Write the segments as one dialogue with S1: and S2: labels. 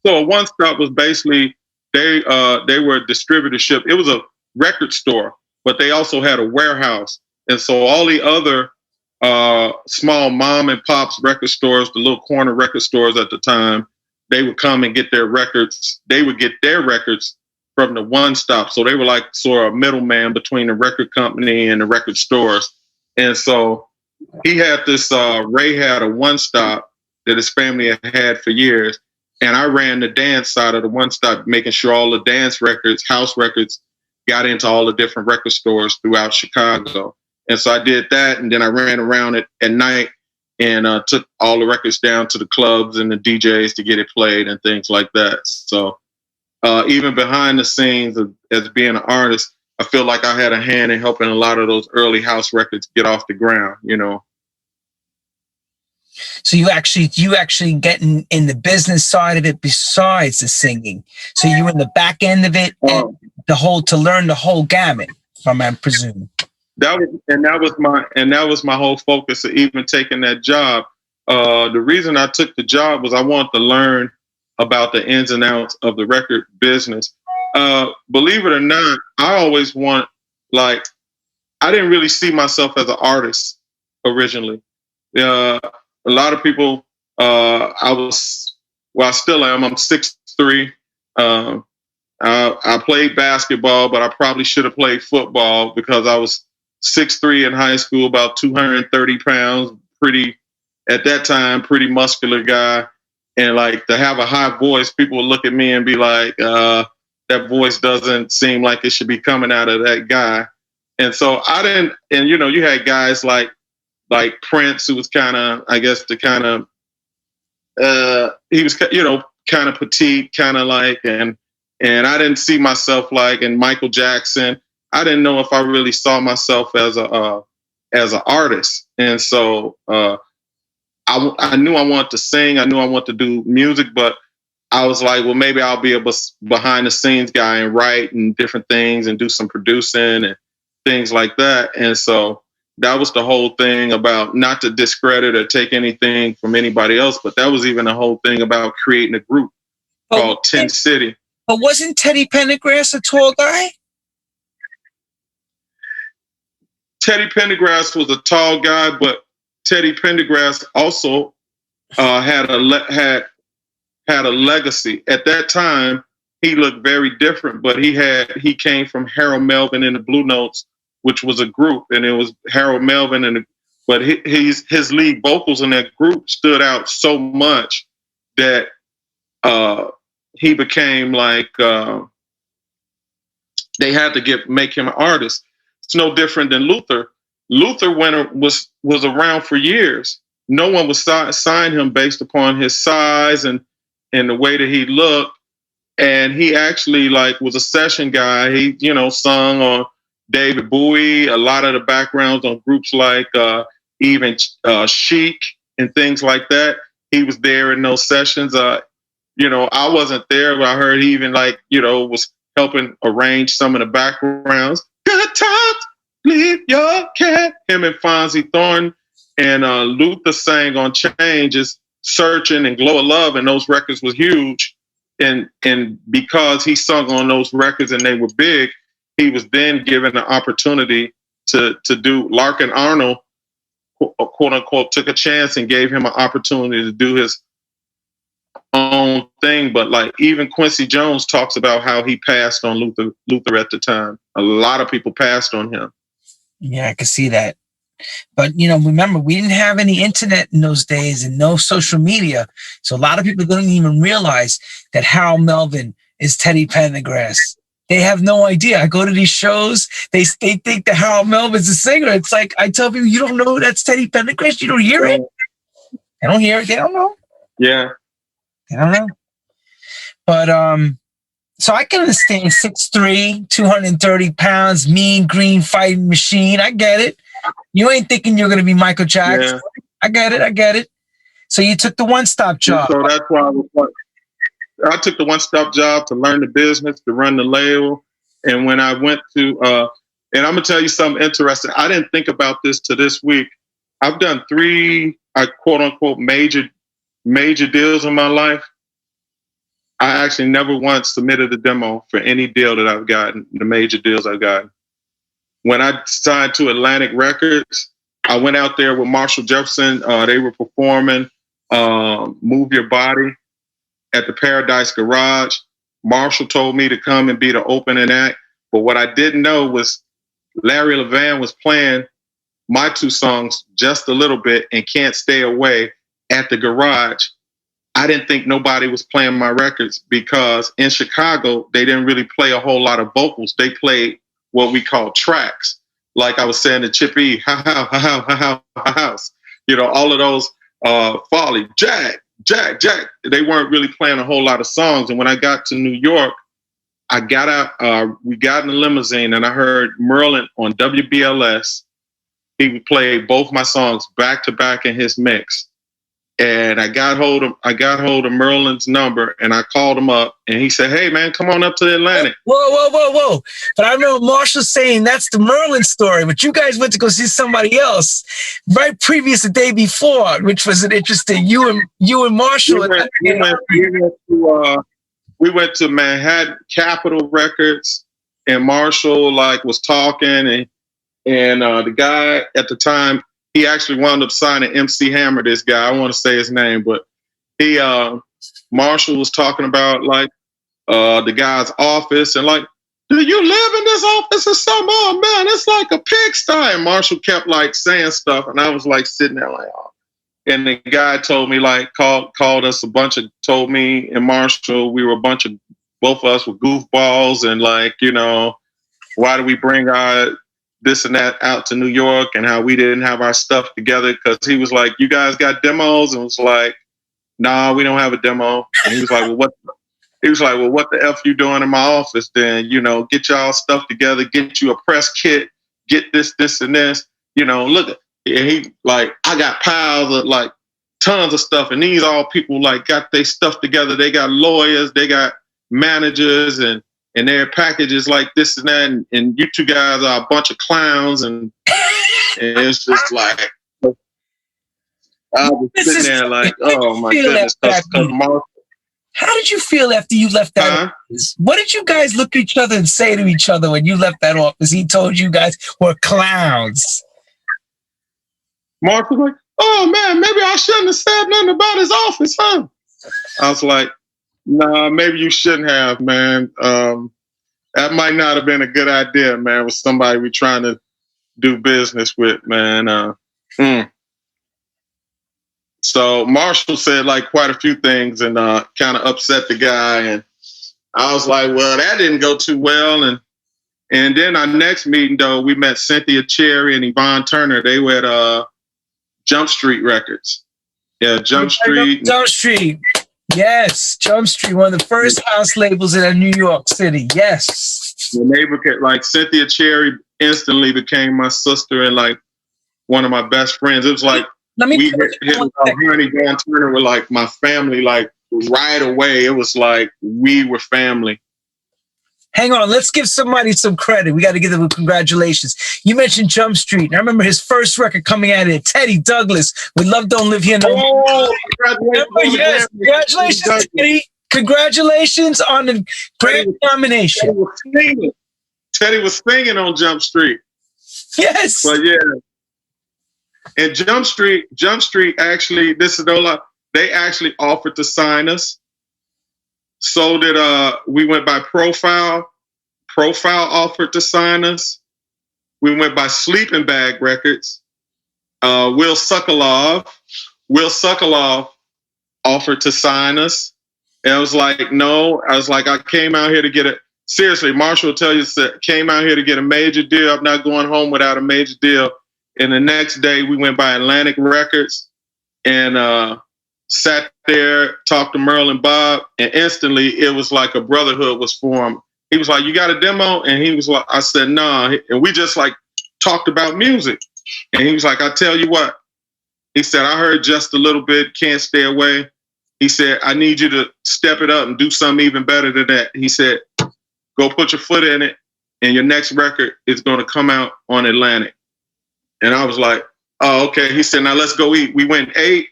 S1: So a one stop was basically they were a distributorship. It was a record store, but they also had a warehouse, and so all the other small mom and pops record stores, the little corner record stores at the time, they would come and get their records. They would get their records from the one stop. So they were like sort of a middleman between the record company and the record stores. And so he had this, Ray had a one stop that his family had had for years. And I ran the dance side of the one stop, making sure all the dance records, house records, got into all the different record stores throughout Chicago. And so I did that. And then I ran around it at night and took all the records down to the clubs and the DJs to get it played and things like that. So even behind the scenes as being an artist, I feel like I had a hand in helping a lot of those early house records get off the ground, you know.
S2: So you actually get in the business side of it besides the singing. So you were in the back end of it and to learn the whole gamut, I presume.
S1: That was my whole focus of even taking that job. The reason I took the job was I wanted to learn about the ins and outs of the record business. Believe it or not, I always I didn't really see myself as an artist originally. A lot of people, I still am. I'm 6'3". I played basketball, but I probably should have played football because I was 6'3" in high school, about 230 pounds, at that time, pretty muscular guy. And like to have a high voice, people would look at me and be like, that voice doesn't seem like it should be coming out of that guy. And so I didn't, and you know, you had guys like Prince, who was kind of, I guess, he was, you know, kind of petite, kind of like, and I didn't see myself like, and Michael Jackson, I didn't know if I really saw myself as an artist. And so I knew I wanted to sing. I knew I wanted to do music, but I was like, well, maybe I'll be a behind the scenes guy and write and different things and do some producing and things like that. And so that was the whole thing about, not to discredit or take anything from anybody else, but that was even the whole thing about creating a group called 10 City.
S2: But wasn't Teddy Pendergrass a tall guy?
S1: Teddy Pendergrass was a tall guy, but Teddy Pendergrass also had a legacy. At that time, he looked very different, but he came from Harold Melvin and the Blue Notes, which was a group, and it was Harold Melvin but his lead vocals in that group stood out so much that he became like they had to make him an artist. It's no different than Luther. Luther was around for years. No one would sign him based upon his size and the way that he looked. And he actually was a session guy. He, sung on David Bowie, a lot of the backgrounds on groups like even Chic and things like that. He was there in those sessions. I wasn't there, but I heard he even was helping arrange some of the backgrounds. Good times, leave your cat. Him and Fonzie Thornton and Luther sang on Changes, Searching, and Glow of Love, and those records was huge. And because he sung on those records and they were big, he was then given the opportunity to do. Larkin Arnold, quote unquote, took a chance and gave him an opportunity to do his own thing. But even Quincy Jones talks about how he passed on Luther at the time. A lot of people passed on him.
S2: Yeah, I can see that. But, remember, we didn't have any internet in those days and no social media. So a lot of people don't even realize that Harold Melvin is Teddy Pendergrass. They have no idea. I go to these shows, they think that Harold Melvin's a singer. It's like, I tell people, you don't know that's Teddy Pendergrass? You don't hear it? They don't hear it. They don't know.
S1: Yeah.
S2: They don't know. But, so I can understand 6'3", 230 pounds, mean green fighting machine. I get it. You ain't thinking you're going to be Michael Jackson. Yeah. I get it. So you took the one-stop job.
S1: So that's why I took the one-stop job to learn the business, to run the label. And when I went to, and I'm going to tell you something interesting. I didn't think about this to this week. I've done 3, quote-unquote, major deals in my life. actually never once submitted a demo for any deal that I've gotten, the major deals I've gotten. When I signed to Atlantic Records, I went out there with Marshall Jefferson. They were performing Move Your Body at the Paradise Garage. Marshall told me to come and be the opening act. But what I didn't know was Larry Levan was playing my two songs, Just a Little Bit and Can't Stay Away, at the garage. I didn't think nobody was playing my records because in Chicago, they didn't really play a whole lot of vocals. They played what we call tracks. Like I was saying to Chippy, house. You know, all of those Folly, Jack. They weren't really playing a whole lot of songs. And when I got to New York, I got out, we got in the limousine and I heard Merlin on WBLS. He played both my songs back to back in his mix. And I got hold of Merlin's number and I called him up and he said, "Hey man, come on up to Atlantic."
S2: Whoa. But I remember Marshall saying that's the Merlin story, but you guys went to go see somebody else right previous the day before, which was an interesting, you and Marshall.
S1: We went to Manhattan Capitol Records and Marshall was talking and the guy at the time, he actually wound up signing MC Hammer, this guy. I want to say his name, but Marshall was talking about the guy's office and do you live in this office or something? Oh man, it's like a pigsty. And Marshall kept saying stuff and I was sitting there oh. And the guy told me called us told me and Marshall, we were both of us were goofballs and why do we bring our this and that out to New York and how we didn't have our stuff together because he was like, "You guys got demos?" And was like, "Nah, we don't have a demo." And he was like, "Well, what?" He was like, "Well, what the F you doing in my office then? Get y'all stuff together, get you a press kit, get this, and this. Look." And he I got piles of tons of stuff, and these all people got their stuff together. They got lawyers, they got managers, and their packages like this and that, and you two guys are a bunch of clowns, and it's just I was sitting there oh my goodness.
S2: How did you feel after you left that office? What did you guys look at each other and say to each other when you left that office? He told you guys were clowns.
S1: Mark was like, "Oh man, maybe I shouldn't have said nothing about his office, huh?" I was like, "Nah, maybe you shouldn't have, man. That might not have been a good idea, man, with somebody we're trying to do business with, man." So Marshall said quite a few things and kind of upset the guy. And I was like, well, that didn't go too well. And then our next meeting, though, we met Cynthia Cherry and Yvonne Turner. They were at Jump Street Records. Yeah, Jump Street.
S2: Jump Street. Yes, Jump Street, one of the first house labels in New York City. Yes.
S1: The neighbor, Cynthia Cherry instantly became my sister and one of my best friends. It was her and Yvonne Turner were my family, right away. It was we were family.
S2: Hang on, let's give somebody some credit. We got to give them congratulations. You mentioned Jump Street, and I remember his first record coming out of it, Teddy Douglas with Love Don't Live Here No More.
S1: Oh,
S2: Yes, congratulations, Teddy. Congratulations on the Grammy nomination.
S1: Teddy was singing on Jump Street.
S2: Yes.
S1: But yeah. And Jump Street actually, they actually offered to sign us. So did we went by Profile. Profile offered to sign us. We went by Sleeping Bag Records. Will Sokolov offered to sign us. And I was like, no. I was like, I came out here to get it. Seriously, Marshall will tell you, came out here to get a major deal. I'm not going home without a major deal. And the next day we went by Atlantic Records and sat there, talked to Merlin Bob, and instantly it was like a brotherhood was formed. He was like, "You got a demo?" And he was like, I said, "Nah." And we just talked about music. And he was like, "I tell you what." He said, "I heard Just a Little Bit, Can't Stay Away." He said, "I need you to step it up and do something even better than that." He said, "Go put your foot in it, and your next record is going to come out on Atlantic." And I was like, "Oh, okay." He said, "Now let's go eat." We went and ate.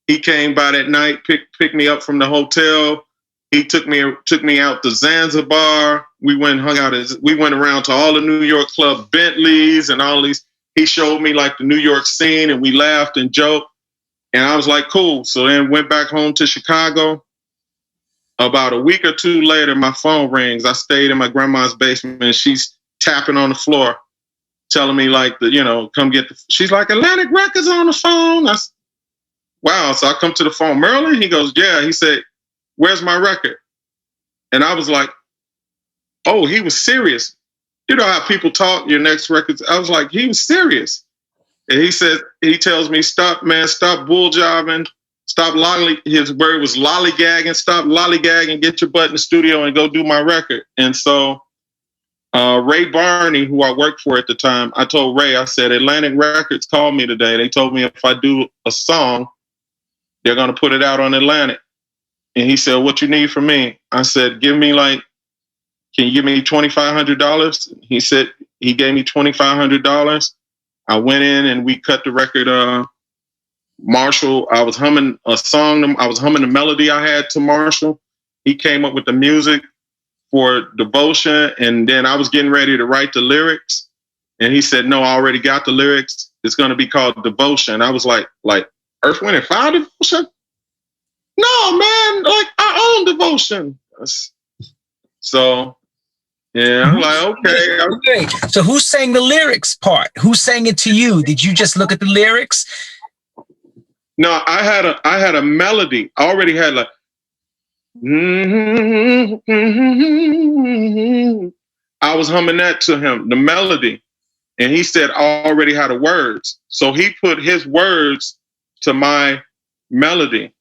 S1: He came by that night, picked me up from the hotel. He took me out to Zanzibar. We went and hung out. We went around to all the New York club Bentleys and all these. He showed me like the New York scene, and we laughed and joked. And I was like, cool. So then went back home to Chicago. About a week or two later, my phone rings. I stayed in my grandma's basement, and she's tapping on the floor, telling me like, come get the. She's like, Atlantic Records on the phone. Wow. So I come to the phone. Merlin? He goes, yeah. He said, where's my record? And I was like, oh, he was serious. You know how people talk, your next records. I was like, he was serious. And he tells me, stop, man, stop bull jobbing. Stop his word was lollygagging. Stop lollygagging, get your butt in the studio and go do my record. And so Ray Barney, who I worked for at the time, I told Ray, I said, Atlantic Records called me today. They told me if I do a song, they're going to put it out on Atlantic. And he said, what you need from me? I said, can you give me $2,500? He said, he gave me $2,500. I went in and we cut the record. Marshall, I was humming a song. I was humming the melody I had to Marshall. He came up with the music for Devotion. And then I was getting ready to write the lyrics. And he said, no, I already got the lyrics. It's going to be called Devotion. I was like Earth, Wind, and Fire Devotion? No, man, like I own Devotion. So, yeah, I'm like, okay.
S2: So who sang the lyrics part? Who sang it to you? Did you just look at the lyrics?
S1: No, I had a melody. I already had like, I was humming that to him, the melody. And he said, I already had the words. So he put his words to my melody.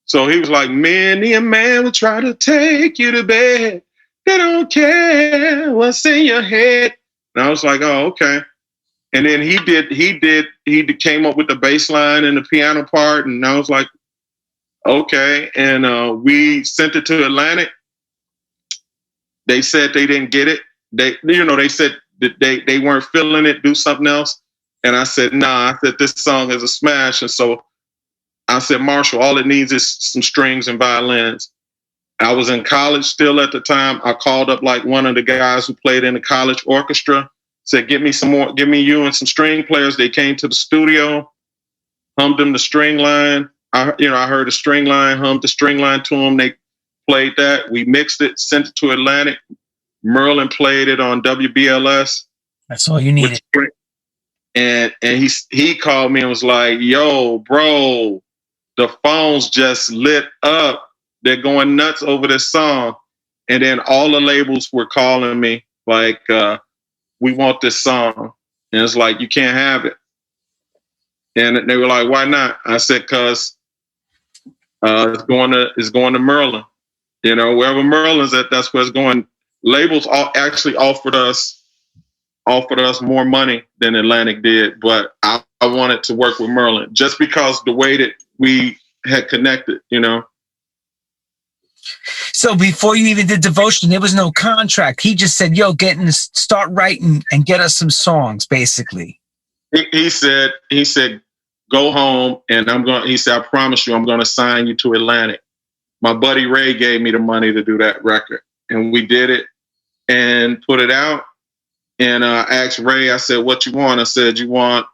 S1: So he was like, many a man will try to take you to bed. They don't care what's in your head. And I was like, oh, okay. And then he came up with the bass line and the piano part. And I was like, okay. And we sent it to Atlantic. They said they didn't get it. They said that they weren't feeling it, do something else. And I said, nah, I said, this song is a smash. And so I said, Marshall, all it needs is some strings and violins. I was in college still at the time. I called up like one of the guys who played in the college orchestra, said, give me you and some string players. They came to the studio, hummed them the string line. I heard the string line, hummed the string line to them. They played that. We mixed it, sent it to Atlantic. Merlin played it on WBLS.
S2: That's all you needed.
S1: And he called me and was like, yo, bro, the phones just lit up. They're going nuts over this song. And then all the labels were calling me like, we want this song. And it's like, you can't have it. And they were like, why not? I said, cause it's going to Merlin. Wherever Merlin's at, that's where it's going. Labels actually offered us more money than Atlantic did, but I wanted to work with Merlin just because the way that we had connected,
S2: So before you even did Devotion, there was no contract. He just said, yo, start writing and get us some songs, basically.
S1: He said, go home and he said, I promise you, I'm going to sign you to Atlantic. My buddy Ray gave me the money to do that record, and we did it and put it out. And I asked Ray, I said, what you want? I said, you want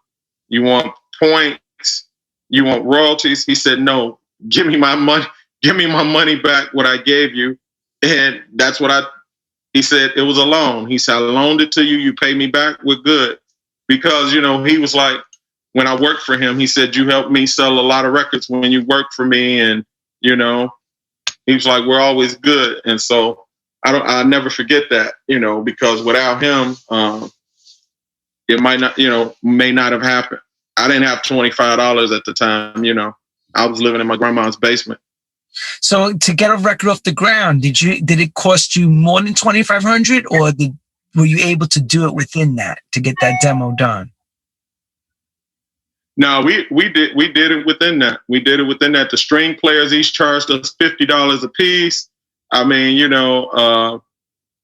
S1: points? You want royalties? He said, no, give me my money. Give me my money back, what I gave you. And that's what he said, it was a loan. He said, I loaned it to you. You pay me back. We're good. Because, he was like, when I worked for him, he said, you helped me sell a lot of records when you worked for me. And, he was like, we're always good. And so I'll never forget that, because without him, it might not, may not have happened. I didn't have $25 at the time, I was living in my grandma's basement.
S2: So to get a record off the ground, did it cost you more than $2,500, or were you able to do it within that to get that demo done?
S1: No, we did it within that. We did it within that. The string players each charged us $50 a piece. I mean,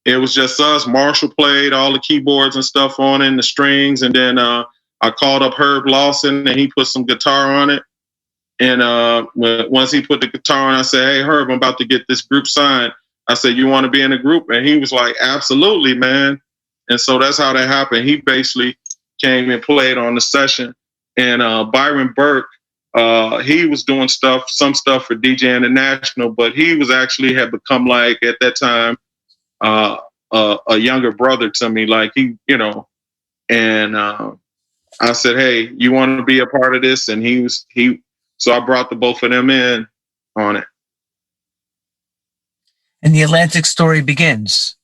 S1: it was just us. Marshall played all the keyboards and stuff on it, and the strings, and then I called up Herb Lawson and he put some guitar on it. And once he put the guitar on, I said, "Hey, Herb, I'm about to get this group signed." I said, "You want to be in the group?" And he was like, "Absolutely, man." And so that's how that happened. He basically came and played on the session. And Byron Burke, he was doing some stuff for DJ International, but he was actually had become like at that time a younger brother to me. Like and I said, "Hey, you want to be a part of this?" And he. So I brought the both of them in on it.
S2: And the Atlantic story begins.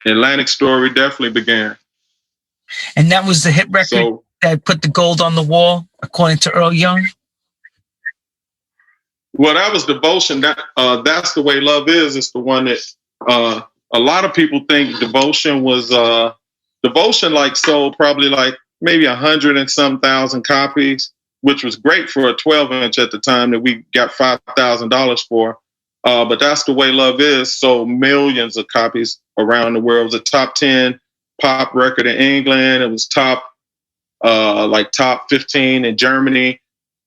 S1: The Atlantic story definitely began.
S2: And that was the hit record that put the gold on the wall, according to Earl Young?
S1: Well, that was Devotion. That's the Way Love Is. It's the one that a lot of people think Devotion was Devotion like sold probably like maybe 100 and some thousand copies, which was great for a 12-inch at the time that we got $5,000 for. But That's the Way Love Is sold millions of copies around the world. It was a top 10 pop record in England. It was top 15 in Germany.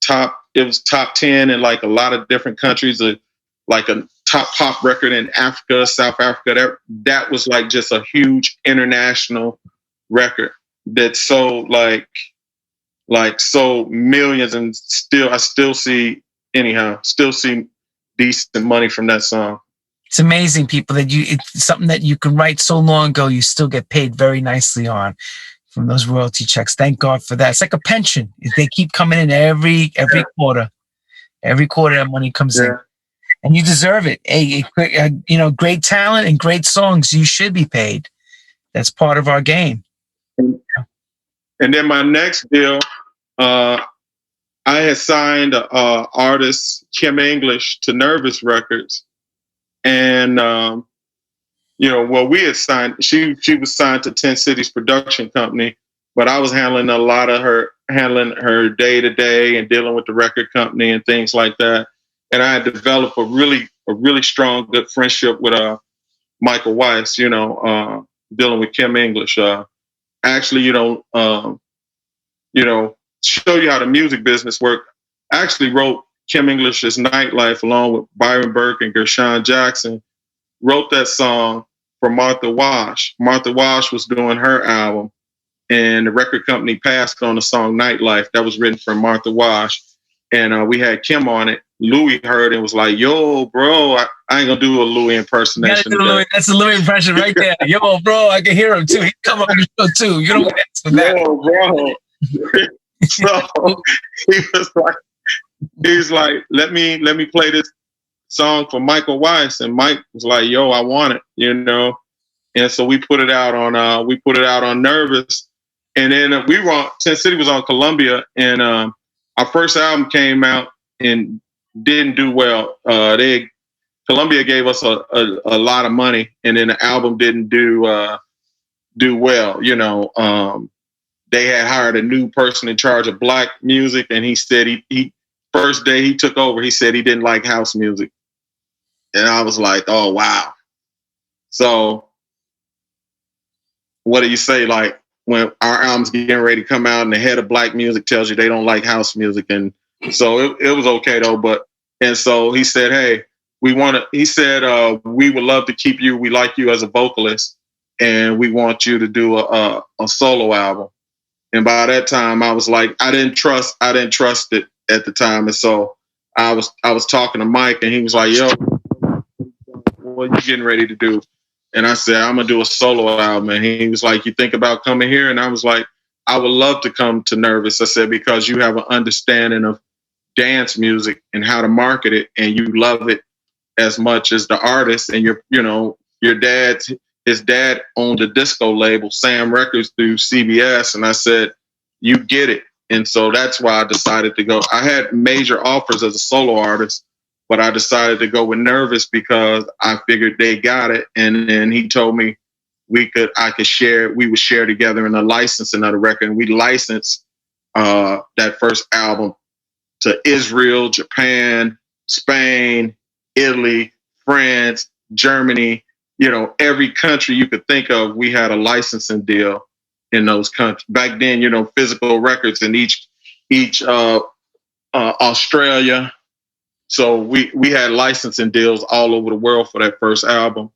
S1: It was top 10 in like a lot of different countries. Like a top pop record in Africa, South Africa. That was like just a huge international record that sold sold millions, and I still see decent money from that song.
S2: It's amazing, people, that it's something that you can write so long ago, you still get paid very nicely on from those royalty checks. Thank God for that. It's like a pension. They keep coming in every quarter. Every quarter that money comes in. And you deserve it. Great talent and great songs, you should be paid. That's part of our game.
S1: And then my next deal, I had signed artist Kim English to Nervous Records. And, we had signed, she was signed to 10 Cities Production Company, but I was handling a lot of her day to day and dealing with the record company and things like that. And I had developed a really strong, good friendship with Michael Weiss, dealing with Kim English. Actually, show you how the music business worked. I actually wrote Kim English's Nightlife along with Byron Burke and Gershon Jackson. Wrote that song for Martha Wash. Martha Wash was doing her album, and the record company passed on the song Nightlife. That was written for Martha Wash. And we had Kim on it. Louis heard it and was like, "Yo, bro, I ain't gonna do a Louis impersonation."
S2: That's a Louis impression right there. Yo, bro, I can hear him too. He come on the show too. You don't ask for that.
S1: Yo, bro. So he's like, let me play this song for Michael Weiss, and Mike was like, "Yo, I want it," And so we put it out on Nervous, and then 10 City was on Columbia, and our first album came out and didn't do well. Columbia gave us a lot of money, and then the album didn't do well. They had hired a new person in charge of black music, and he said he first day he took over, he said he didn't like house music. And I was like, "Oh, wow." So what do you say, like, when our album's getting ready to come out and the head of black music tells you they don't like house music? And so it was okay though. And so he said, "Hey, we would love to keep you. We like you as a vocalist, and we want you to do a solo album." And by that time I was like, I didn't trust it at the time. And so I was talking to Mike, and he was like, "Yo, what are you getting ready to do?" And I said, "I'm gonna do a solo album." And he was like, "You think about coming here?" And I was like, "I would love to come to Nervous." I said, "Because you have an understanding of dance music and how to market it, and you love it as much as the artist. And his dad owned a disco label, Sam Records, through CBS." And I said, "You get it." And so that's why I decided to go. I had major offers as a solo artist, but I decided to go with Nervous because I figured they got it. And then he told me we would share together in the licensing of the record. And we licensed that first album to Israel, Japan, Spain, Italy, France, Germany, every country you could think of. We had a licensing deal in those countries. Back then, physical records in each Australia. So we had licensing deals all over the world for that first album.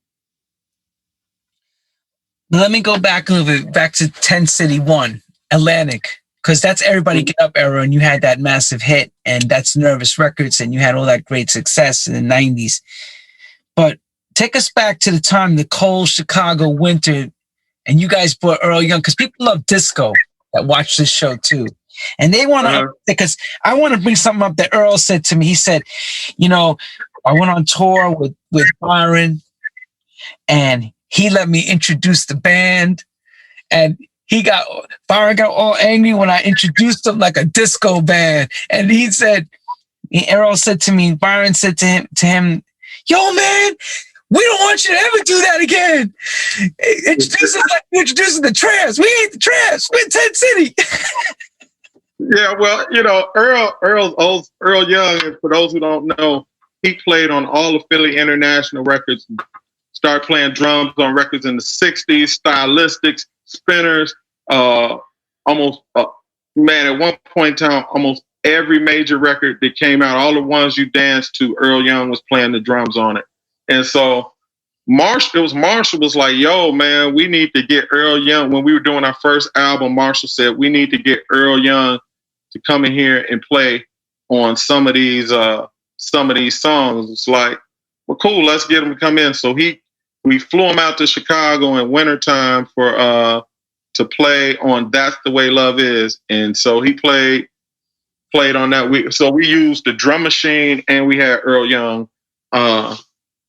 S2: Let me go back a little bit, back to 10 City 1, Atlantic, because that's Everybody Get Up era, and you had that massive hit, and that's Nervous Records, and you had all that great success in the 90s. But take us back to the time, the cold Chicago winter, and you guys brought Earl Young, because people love disco that watch this show too. And they want to, because I want to bring something up that Earl said to me. He said, I went on tour with Byron, and he let me introduce the band, and Byron got all angry when I introduced him like a disco band. And Earl said to me, Byron said to him, yo man, we don't want you to ever do that again. Introduce us like you're introducing the Tramps. We ain't the Tramps. We're 10 City.
S1: Yeah, well, Earl Young, for those who don't know, he played on all the Philly International records, started playing drums on records in the 60s, Stylistics, Spinners, at one point in time, almost every major record that came out, all the ones you danced to, Earl Young was playing the drums on it. And so Marshall was like, yo, man, we need to get Earl Young. When we were doing our first album, Marshall said, we need to get Earl Young to come in here and play on some of these songs. It's like, well, cool, let's get him to come in. So we flew him out to Chicago in wintertime to play on That's the Way Love Is. And so he played on that. So we used the drum machine, and we had Earl Young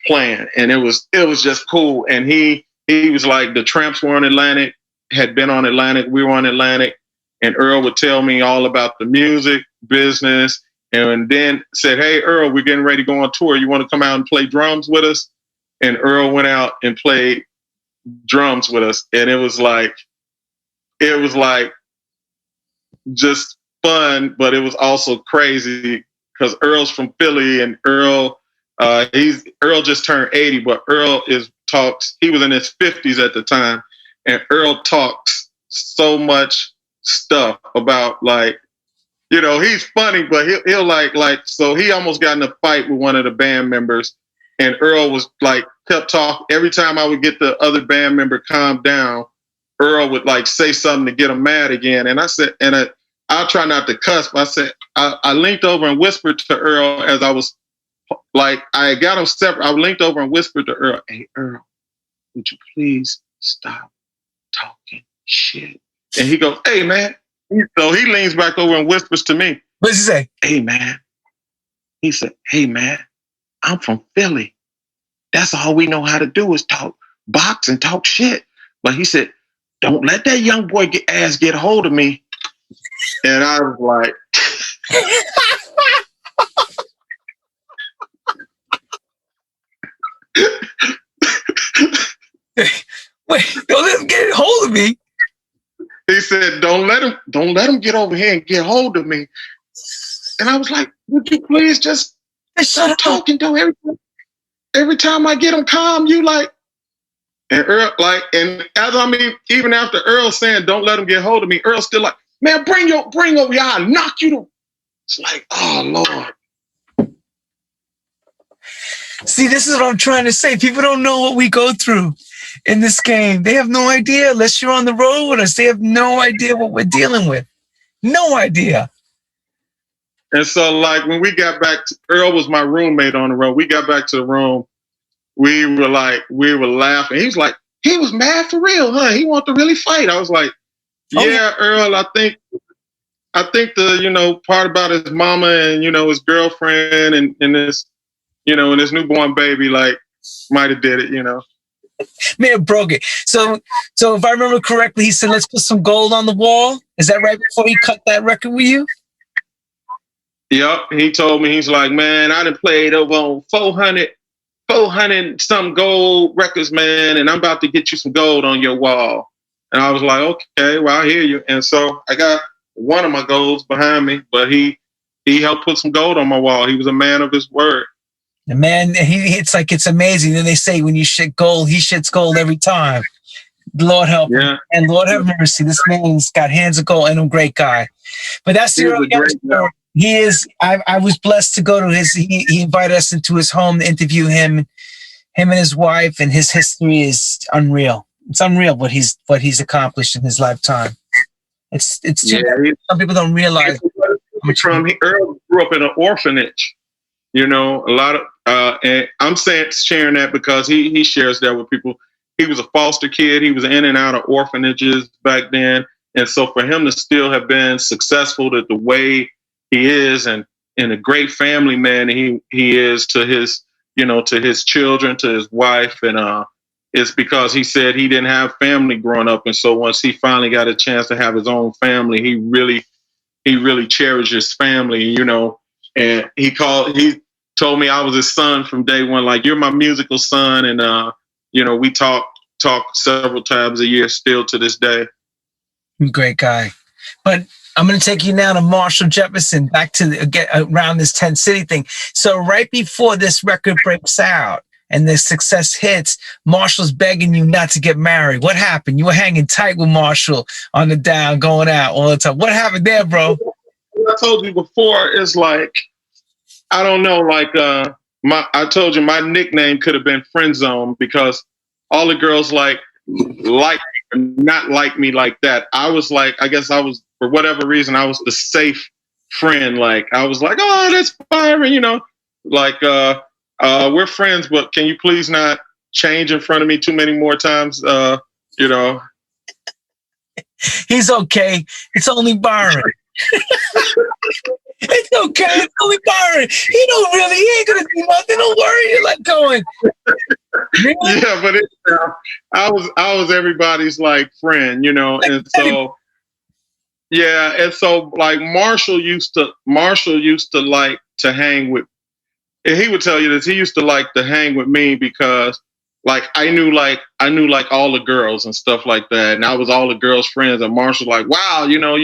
S1: playing, and it was just cool. And he was like, the Tramps were on Atlantic, had been on Atlantic, we were on Atlantic, and Earl would tell me all about the music business, and then said, hey Earl, we're getting ready to go on tour, you want to come out and play drums with us? And Earl went out and played drums with us, and it was like just fun, but it was also crazy because Earl's from Philly, and Earl just turned 80, but Earl he was in his 50s at the time, and Earl talks so much stuff about, like, he's funny, but he'll like, so he almost got in a fight with one of the band members, and Earl was like, kept talking. Every time I would get the other band member calmed down, Earl would like say something to get him mad again. And I said, I'll try not to cuss, but I said, I leaned over and whispered to Earl as I was like, I got him separate. I leaned over and whispered to Earl, hey Earl, would you please stop talking shit? And he goes, hey man. So he leans back over and whispers to me.
S2: What does he say?
S1: Hey man. He said, hey man, I'm from Philly. That's all we know how to do is box and talk shit. But he said, don't let that young boy get a hold of me. And I was like,
S2: wait, don't let him get a hold of me.
S1: He said, don't let him get over here and get hold of me. And I was like, would you please just stop talking to him? Every time I get him calm, you like, and Earl, like, and even after Earl saying, don't let him get hold of me, Earl's still like, man, bring over here, I'll knock you to. It's like, oh Lord.
S2: See, this is what I'm trying to say. People don't know what we go through in this game. They have no idea unless you're on the road with us. They have no idea what we're dealing with. No idea.
S1: And so, like, when we got back, Earl was my roommate on the road. We got back to the room. We were laughing. He was like, he was mad for real, huh? He wanted to really fight. I was like, yeah, Earl, I think the, part about his mama and, his girlfriend and this, and his newborn baby, like, might have did it,
S2: May have broke it. So if I remember correctly, he said, let's put some gold on the wall. Is that right before he cut that record with you?
S1: Yep. He told me, he's like, man, I done played over on 400 some gold records, man, and I'm about to get you some gold on your wall. And I was like, okay, well, I hear you. And so I got one of my golds behind me, but he helped put some gold on my wall. He was a man of his word.
S2: The man, it's amazing. Then they say when you shit gold, he shits gold every time. Lord help him. And Lord have mercy. This man's got hands of gold and a great guy. But that's the Earl Young story. He is. I was blessed to go to his. He invited us into his home to interview him. Him and his wife, and his history is unreal. It's unreal what he's accomplished in his lifetime. It's too bad. Some people don't realize.
S1: Earl grew up in an orphanage. You know, a lot of and I'm sharing that because he shares that with people. He was a foster kid. He was in and out of orphanages back then, and so for him to still have been successful the way he is, and a great family man he is to his to his children, to his wife, and it's because he said he didn't have family growing up, and so once he finally got a chance to have his own family, he really cherished his family, and he told me I was his son from day one, like, you're my musical son, and we talk several times a year still to this day.
S2: Great guy. But I'm going to take you now to Marshall Jefferson, back to get around this 10 City thing. So right before this record breaks out and the success hits, Marshall's begging you not to get married. What happened? You were hanging tight with Marshall on the down, going out all the time. What happened there, bro?
S1: I told you before, it's like, I don't know, like I told you my nickname could have been Friend Zone because all the girls not like me like that. I was like, I guess I was, for whatever reason, I was the safe friend. Like, I was like, oh, that's Byron, like, we're friends, but can you please not change in front of me too many more times?
S2: He's okay. It's only Byron. It's okay. It's only Byron. He ain't gonna do nothing. Don't worry. You're like going. Really?
S1: Yeah, but I was everybody's like friend, and so yeah, and so like Marshall used to like to hang with. And he would tell you this. He used to like to hang with me because like I knew all the girls and stuff like that, and I was all the girls' friends. And Marshall like, wow, you know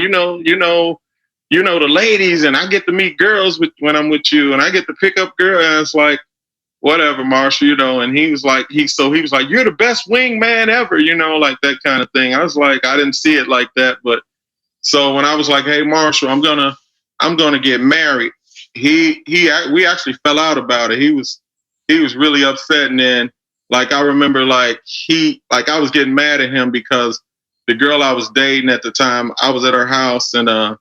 S1: the ladies, and I get to meet girls when I'm with you, and I get to pick up girls. And it's like, whatever, Marshall, and he was like, you're the best wingman ever, like that kind of thing. I was like, I didn't see it like that, but so when I was like, hey, Marshall, I'm gonna get married, we actually fell out about it. He was really upset, and then like I remember like I was getting mad at him because the girl I was dating at the time, I was at her house and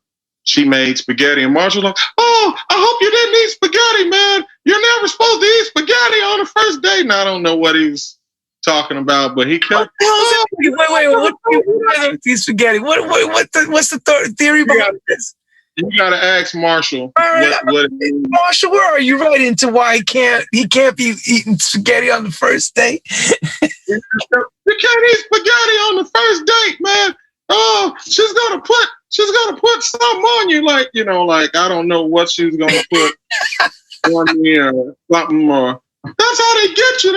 S1: she made spaghetti, and Marshall was like, oh, I hope you didn't eat spaghetti, man. You're never supposed to eat spaghetti on the first date. And I don't know what he was talking about, but he kept.
S2: Wait, what these spaghetti? What's the theory behind this?
S1: You gotta ask Marshall.
S2: Marshall, where are you right into why he can't be eating spaghetti on the first date?
S1: You can't eat spaghetti on the first date, man. Oh, she's gonna put something on you, like like I don't know what she's gonna put on me or something more. That's how they get you.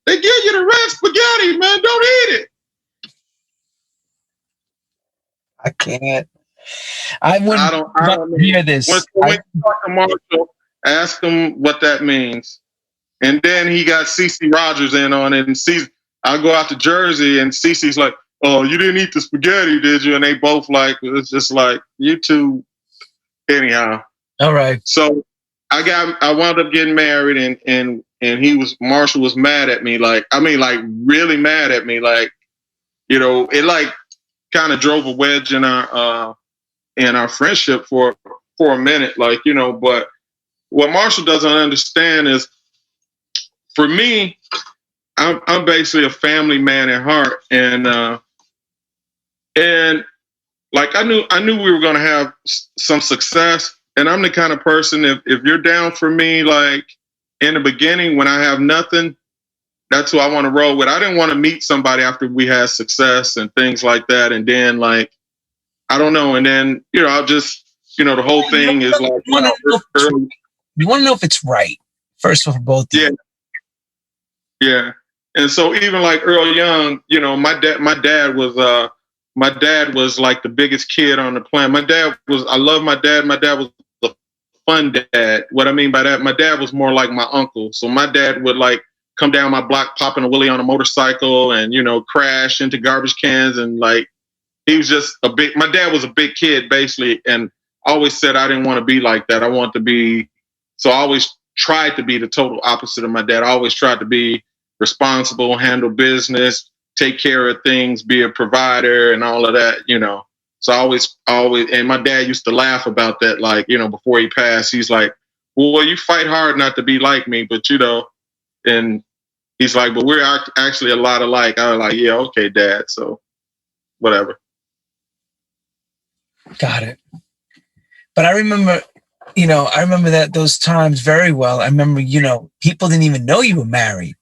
S1: They give you the red spaghetti, man. Don't eat it.
S2: I can't. I don't hear this.
S1: When you talk to Marshall, ask him what that means. And then he got CeCe Rogers in on it, and I go out to Jersey, and CeCe's like, oh, you didn't eat the spaghetti, did you? And they both like, it's just like, you two, anyhow.
S2: All right.
S1: So I wound up getting married, and Marshall was mad at me, like really mad at me, like, it like kind of drove a wedge in our friendship for a minute, like, but what Marshall doesn't understand is, for me, I'm basically a family man at heart, and like I knew we were gonna have some success, and I'm the kind of person, if you're down for me, like in the beginning when I have nothing, that's who I want to roll with. I didn't want to meet somebody after we had success and things like that, and then like I don't know, and then I'll just the whole thing is like
S2: you want to know if it's right first of all, both.
S1: Yeah. And so even like Earl Young, my dad was like the biggest kid on the planet. I love my dad. My dad was a fun dad. What I mean by that, my dad was more like my uncle. So my dad would like come down my block popping a wheelie on a motorcycle and, crash into garbage cans. And like, he was just my dad was a big kid basically. And always said I didn't want to be like that. I want to be, so I always tried to be the total opposite of my dad. I always tried to be responsible, handle business, take care of things, be a provider and all of that, you know. So I always, and my dad used to laugh about that. Like, you know, before he passed, he's like, well, you fight hard not to be like me, but you know, and he's like, but we're actually a lot alike. I was like, yeah, okay, Dad. So whatever.
S2: Got it. But I remember that those times very well. I remember, you know, people didn't even know you were married.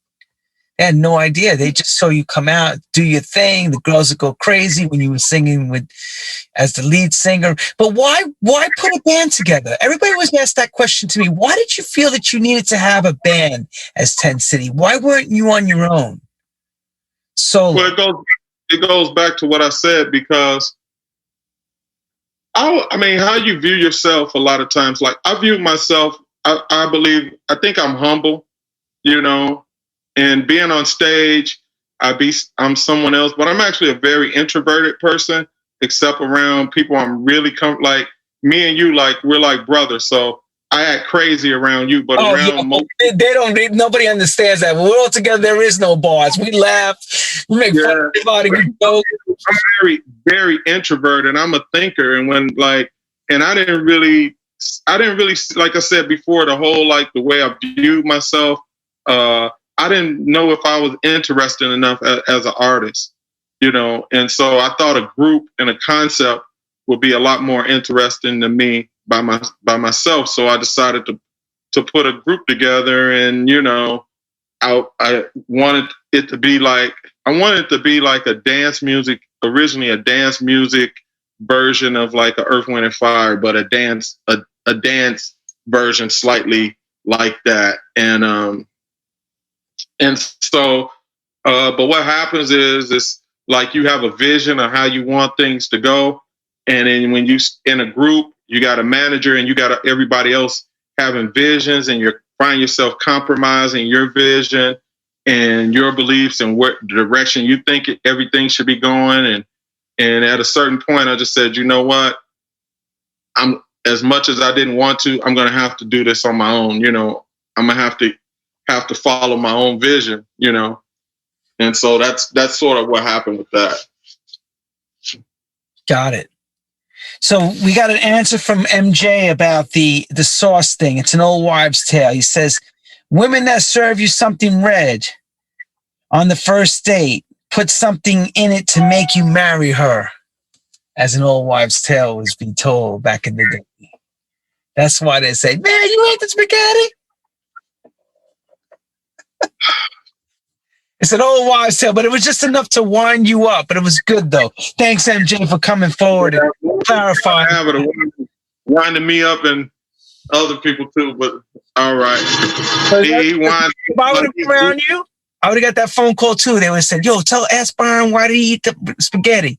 S2: They had no idea. They just saw you come out, do your thing. The girls would go crazy when you were singing as the lead singer. But why put a band together? Everybody always asked that question to me. Why did you feel that you needed to have a band as 10 City? Why weren't you on your own?
S1: Well, it goes back to what I said, because I mean, how you view yourself a lot of times, like I view myself, I think I'm humble, you know, and being on stage, I'm someone else, but I'm actually a very introverted person, except around people I'm really like me and you, like we're like brothers. So I act crazy around you, but around most
S2: nobody understands that. When we're all together, there is no bars. We laugh, we make fun of everybody, we joke.
S1: I'm very, very introverted, and I'm a thinker. And I didn't really, like I said before, the whole, like the way I viewed myself, I didn't know if I was interested enough as an artist, you know. And so I thought a group and a concept would be a lot more interesting to me by myself. So I decided to put a group together, and you know, I wanted it to be like a dance music, originally a dance music version of like a Earth, Wind and Fire, but a dance version slightly like that. And so but what happens is like you have a vision of how you want things to go, and then when you in a group, you got a manager and you got everybody else having visions, and you find yourself compromising your vision and your beliefs and what direction you think everything should be going. And at a certain point, I just said, you know what? I'm, as much as I didn't want to, I'm going to have to do this on my own. You know, I'm going to have to follow my own vision, you know? And so that's sort of what happened with that.
S2: Got it. So we got an answer from MJ about the sauce thing. It's an old wives' tale. He says, women that serve you something red on the first date, put something in it to make you marry her, as an old wives' tale was being told back in the day. That's why they say, man, you ate the spaghetti? It's an old wives' tale, but it was just enough to wind you up. But it was good, though. Thanks, MJ, for coming forward and clarifying.
S1: Winding me up and other people too, but all right.
S2: If I would have been around you, I would have got that phone call too. They would have said, yo, ask Byron why did he eat the spaghetti?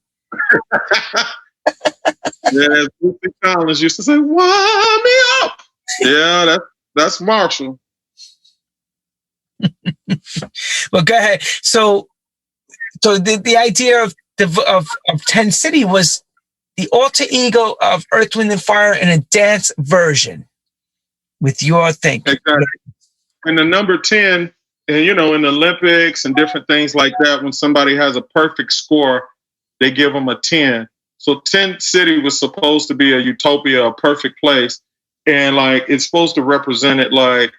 S1: Yeah, Lucy Collins used to say, wind me up. Yeah, that's Marshall.
S2: Well, go ahead. So the idea of 10 City was the alter ego of Earth, Wind and Fire in a dance version with your thinking.
S1: Exactly. And the number 10, and you know, in the Olympics and different things like that, when somebody has a perfect score, they give them a 10. So 10 City was supposed to be a utopia, a perfect place. And like, it's supposed to represent it, like,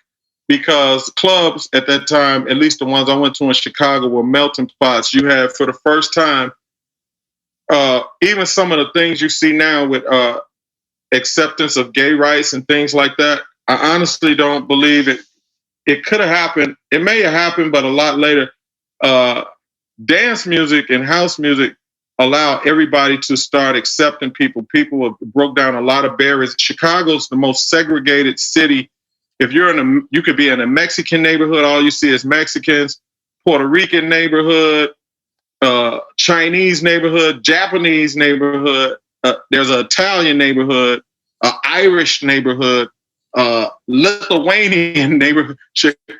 S1: because clubs at that time, at least the ones I went to in Chicago, were melting pots. You had, for the first time, even some of the things you see now with acceptance of gay rights and things like that, I honestly don't believe it. It could have happened. It may have happened, but a lot later. Dance music and house music allow everybody to start accepting people. People have broke down a lot of barriers. Chicago's the most segregated city. If you're you could be in a Mexican neighborhood, all you see is Mexicans, Puerto Rican neighborhood, Chinese neighborhood, Japanese neighborhood. There's an Italian neighborhood, Irish neighborhood, Lithuanian neighborhood.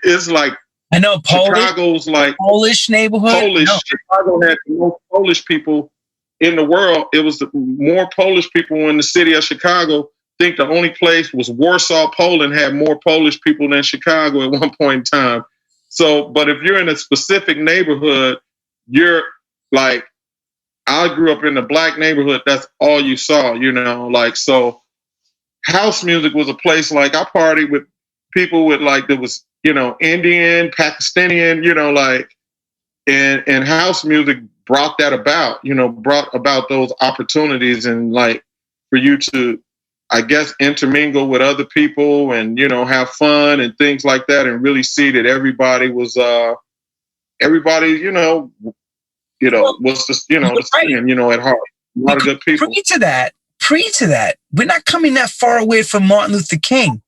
S1: It's like,
S2: I know
S1: Chicago's like
S2: Polish neighborhood.
S1: Polish. No. Chicago had the most Polish people in the world. It was more Polish people in the city of Chicago think the only place was Warsaw, Poland, had more Polish people than Chicago at one point in time. So, but if you're in a specific neighborhood, you're like, I grew up in a black neighborhood. That's all you saw, like, so house music was a place, like, I partied with people with, like, there was, Indian, Pakistani, like, and house music brought that about, brought about those opportunities, and like for you to, I guess, intermingle with other people and, have fun and things like that, and really see that everybody was, everybody, was just, the same, at heart. A lot of good people.
S2: Pre to that, we're not coming that far away from Martin Luther King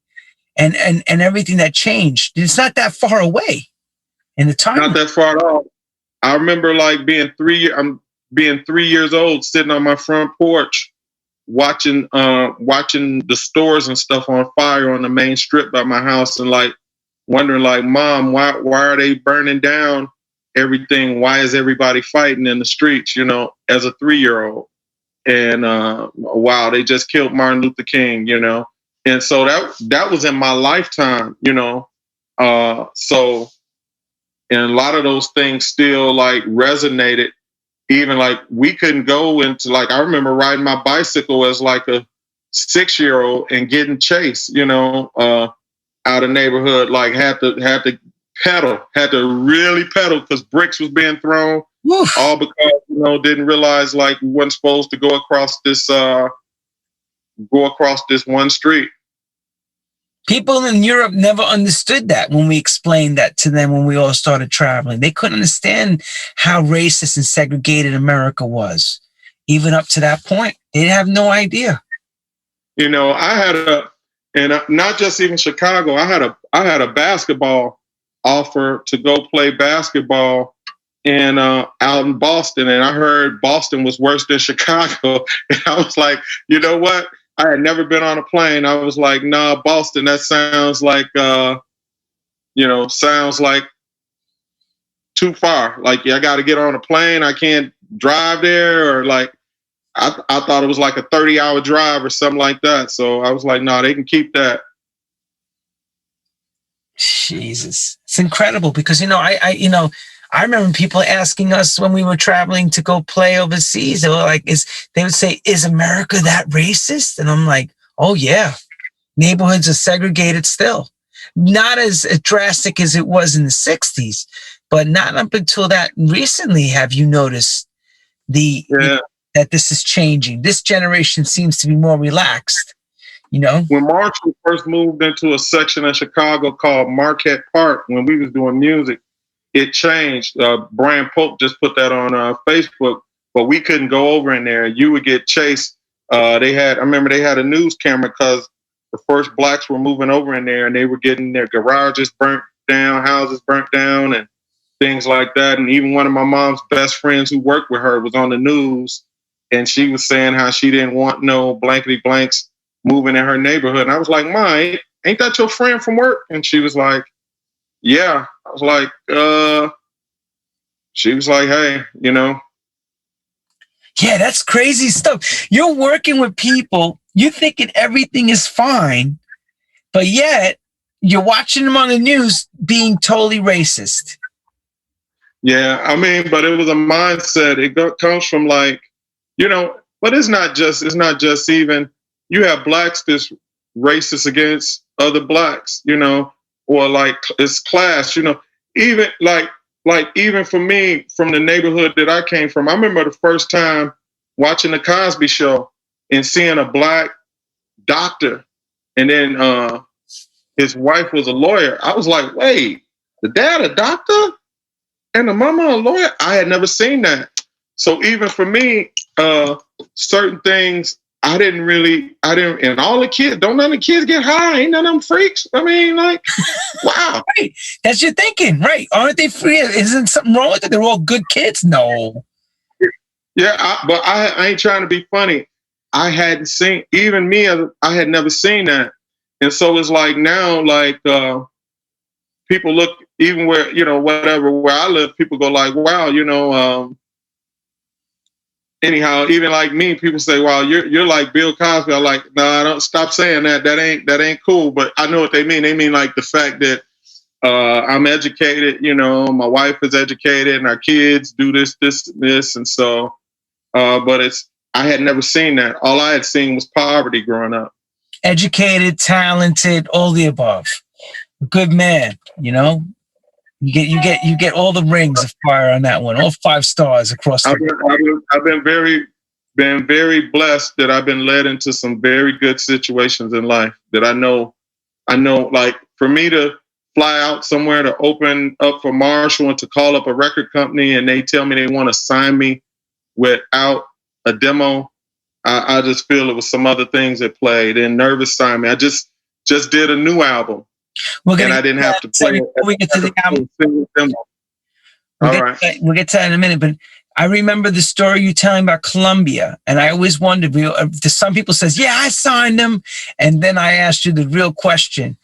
S2: and everything that changed. It's not that far away in the time.
S1: Not that far at all. I remember like being 3 years old, sitting on my front porch, watching the stores and stuff on fire on the main strip by my house, and like wondering, like, Mom, why are they burning down everything? Why is everybody fighting in the streets? As a 3-year-old, and wow, they just killed Martin Luther King. And so that was in my lifetime. So. And a lot of those things still like resonated. Even like we couldn't go into, like, I remember riding my bicycle as like a 6-year-old and getting chased, out of neighborhood. Like had to really pedal because bricks was being thrown. Oof. All because didn't realize like we wasn't supposed to go across this one street.
S2: People in Europe never understood that when we explained that to them when we all started traveling. They couldn't understand how racist and segregated America was. Even up to that point, they have no idea.
S1: I had not just even Chicago, I had a basketball offer to go play basketball out in Boston, and I heard Boston was worse than Chicago. And I was like, you know what? I had never been on a plane. I was like, nah, Boston, that sounds like, sounds like too far. Like, yeah, I got to get on a plane. I can't drive there, or like, I thought it was like a 30-hour drive or something like that. So I was like, no, they can keep that.
S2: Jesus, it's incredible because, I remember people asking us when we were traveling to go play overseas. They were like, they would say, is America that racist? And I'm like, oh yeah, neighborhoods are segregated still. Not as drastic as it was in the 60s, but not up until that recently have you noticed that this is changing. This generation seems to be more relaxed,
S1: When Marshall first moved into a section of Chicago called Marquette Park, when we was doing music, it changed. Brian Pope just put that on Facebook, but we couldn't go over in there. You would get chased. I remember they had a news camera because the first blacks were moving over in there, and they were getting their garages burnt down, houses burnt down, and things like that. And even one of my mom's best friends who worked with her was on the news, and she was saying how she didn't want no blankety blanks moving in her neighborhood. And I was like, Ma, ain't that your friend from work? And she was like, yeah. I was like, she was like, hey,
S2: Yeah, that's crazy stuff. You're working with people, you're thinking everything is fine, but yet you're watching them on the news being totally racist.
S1: Yeah, I mean, but it was a mindset. It comes from like, but it's not just even, you have blacks that's racist against other blacks, or like it's class, even like even for me, from the neighborhood that I came from, I remember the first time watching the Cosby Show and seeing a black doctor, and then his wife was a lawyer. I was like, wait, the dad a doctor and the mama a lawyer? I had never seen that. So even for me, certain things, and all the kids, don't none of the kids get high? Ain't none of them freaks? I mean, like, wow.
S2: Right. That's your thinking, right? Aren't they free? Isn't something wrong with it? They're all good kids? No.
S1: Yeah, but I ain't trying to be funny. I hadn't seen, even me, I had never seen that. And so it's like now, like, people look, even where, whatever, where I live, people go like, wow, anyhow, even like me, people say, "Well, you're like Bill Cosby." I'm like, "No, I don't. Stop saying that. That ain't cool." But I know what they mean. They mean like the fact that I'm educated. You know, my wife is educated, and our kids do this, and so. But I had never seen that. All I had seen was poverty growing up.
S2: Educated, talented, all the above. Good man, you know. You get all the rings of fire on that one. All 5 stars across the board.
S1: I've been very blessed that I've been led into some very good situations in life that I know like for me to fly out somewhere to open up for Marshall and to call up a record company and they tell me they want to sign me without a demo. I just feel it was some other things that played and nervous sign me. I just did a new album. And I didn't have to play it.
S2: We get to the album.
S1: We'll
S2: get to that in a minute, but I remember the story you telling about Columbia, and I always wondered, some people says, yeah, I signed them. And then I asked you the real question.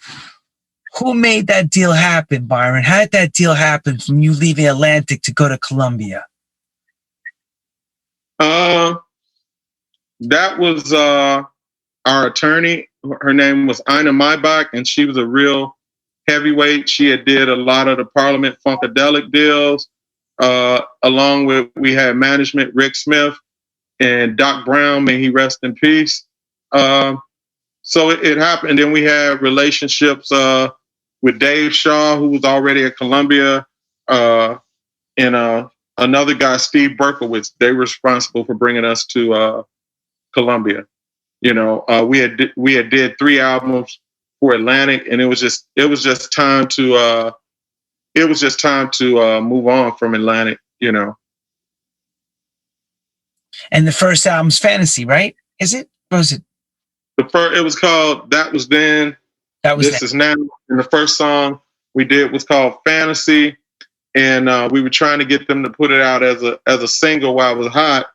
S2: Who made that deal happen, Byron? How did that deal happen from you leaving Atlantic to go to Columbia?
S1: That was our attorney. Her name was Ina Maybach, and she was a real heavyweight. She had did a lot of the Parliament Funkadelic deals. Along with, we had management, Rick Smith and Doc Brown, may he rest in peace. So it happened. And then we had relationships with Dave Shaw, who was already at Columbia, and another guy, Steve Berkowitz. They were responsible for bringing us to Columbia. You know, we had did 3 albums for Atlantic, and it was just time to move on from Atlantic. You know.
S2: And the first album's Fantasy, right? Is it? Or was it?
S1: It was called That Was Then. This Is Now. And the first song we did was called Fantasy, and we were trying to get them to put it out as a single while it was hot.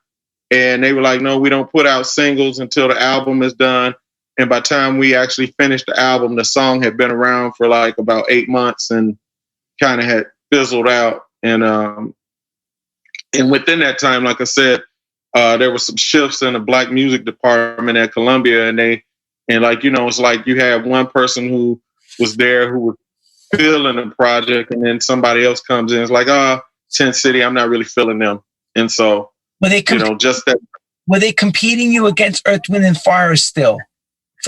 S1: And they were like, no, we don't put out singles until the album is done. And by the time we actually finished the album, the song had been around for like about 8 months and kind of had fizzled out. And within that time, like I said, there were some shifts in the black music department at Columbia. And like, you know, it's like you had one person who was there who was feeling the project, and then somebody else comes in. It's like, 10 City, I'm not really feeling them. And so,
S2: were they were they competing you against Earth, Wind, and Fire still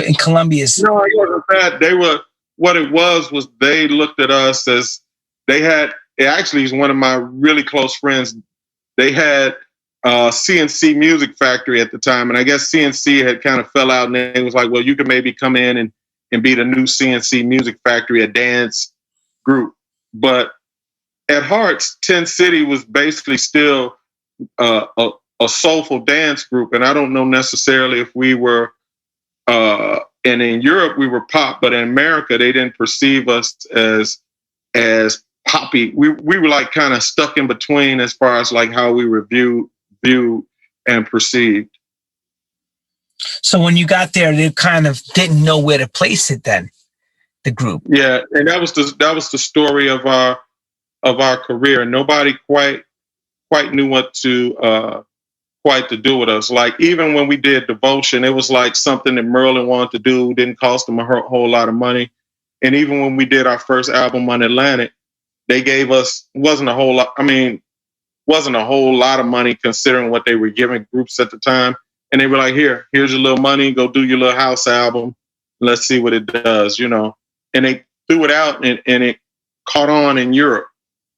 S2: in Columbia's?
S1: No, it wasn't that. They were, what it was they looked at us as it actually is one of my really close friends. They had CNC Music Factory at the time. And I guess CNC had kind of fell out, and they was like, well, you can maybe come in and be the new CNC Music Factory, a dance group. But at heart, 10 City was basically still a soulful dance group. And I don't know necessarily if we were, and in Europe we were pop, but in America they didn't perceive us as poppy. We were like kind of stuck in between as far as like how we were viewed and perceived.
S2: So when you got there, they kind of didn't know where to place it then, the group.
S1: Yeah, and that was the story of our career. Nobody quite knew what to do with us. Like even when we did Devotion, it was like something that Merlin wanted to do, didn't cost him a whole lot of money. And even when we did our first album on Atlantic, they gave us wasn't a whole lot of money considering what they were giving groups at the time. And they were like, here's your little money, go do your little house album. Let's see what it does, you know. And they threw it out and it caught on in Europe.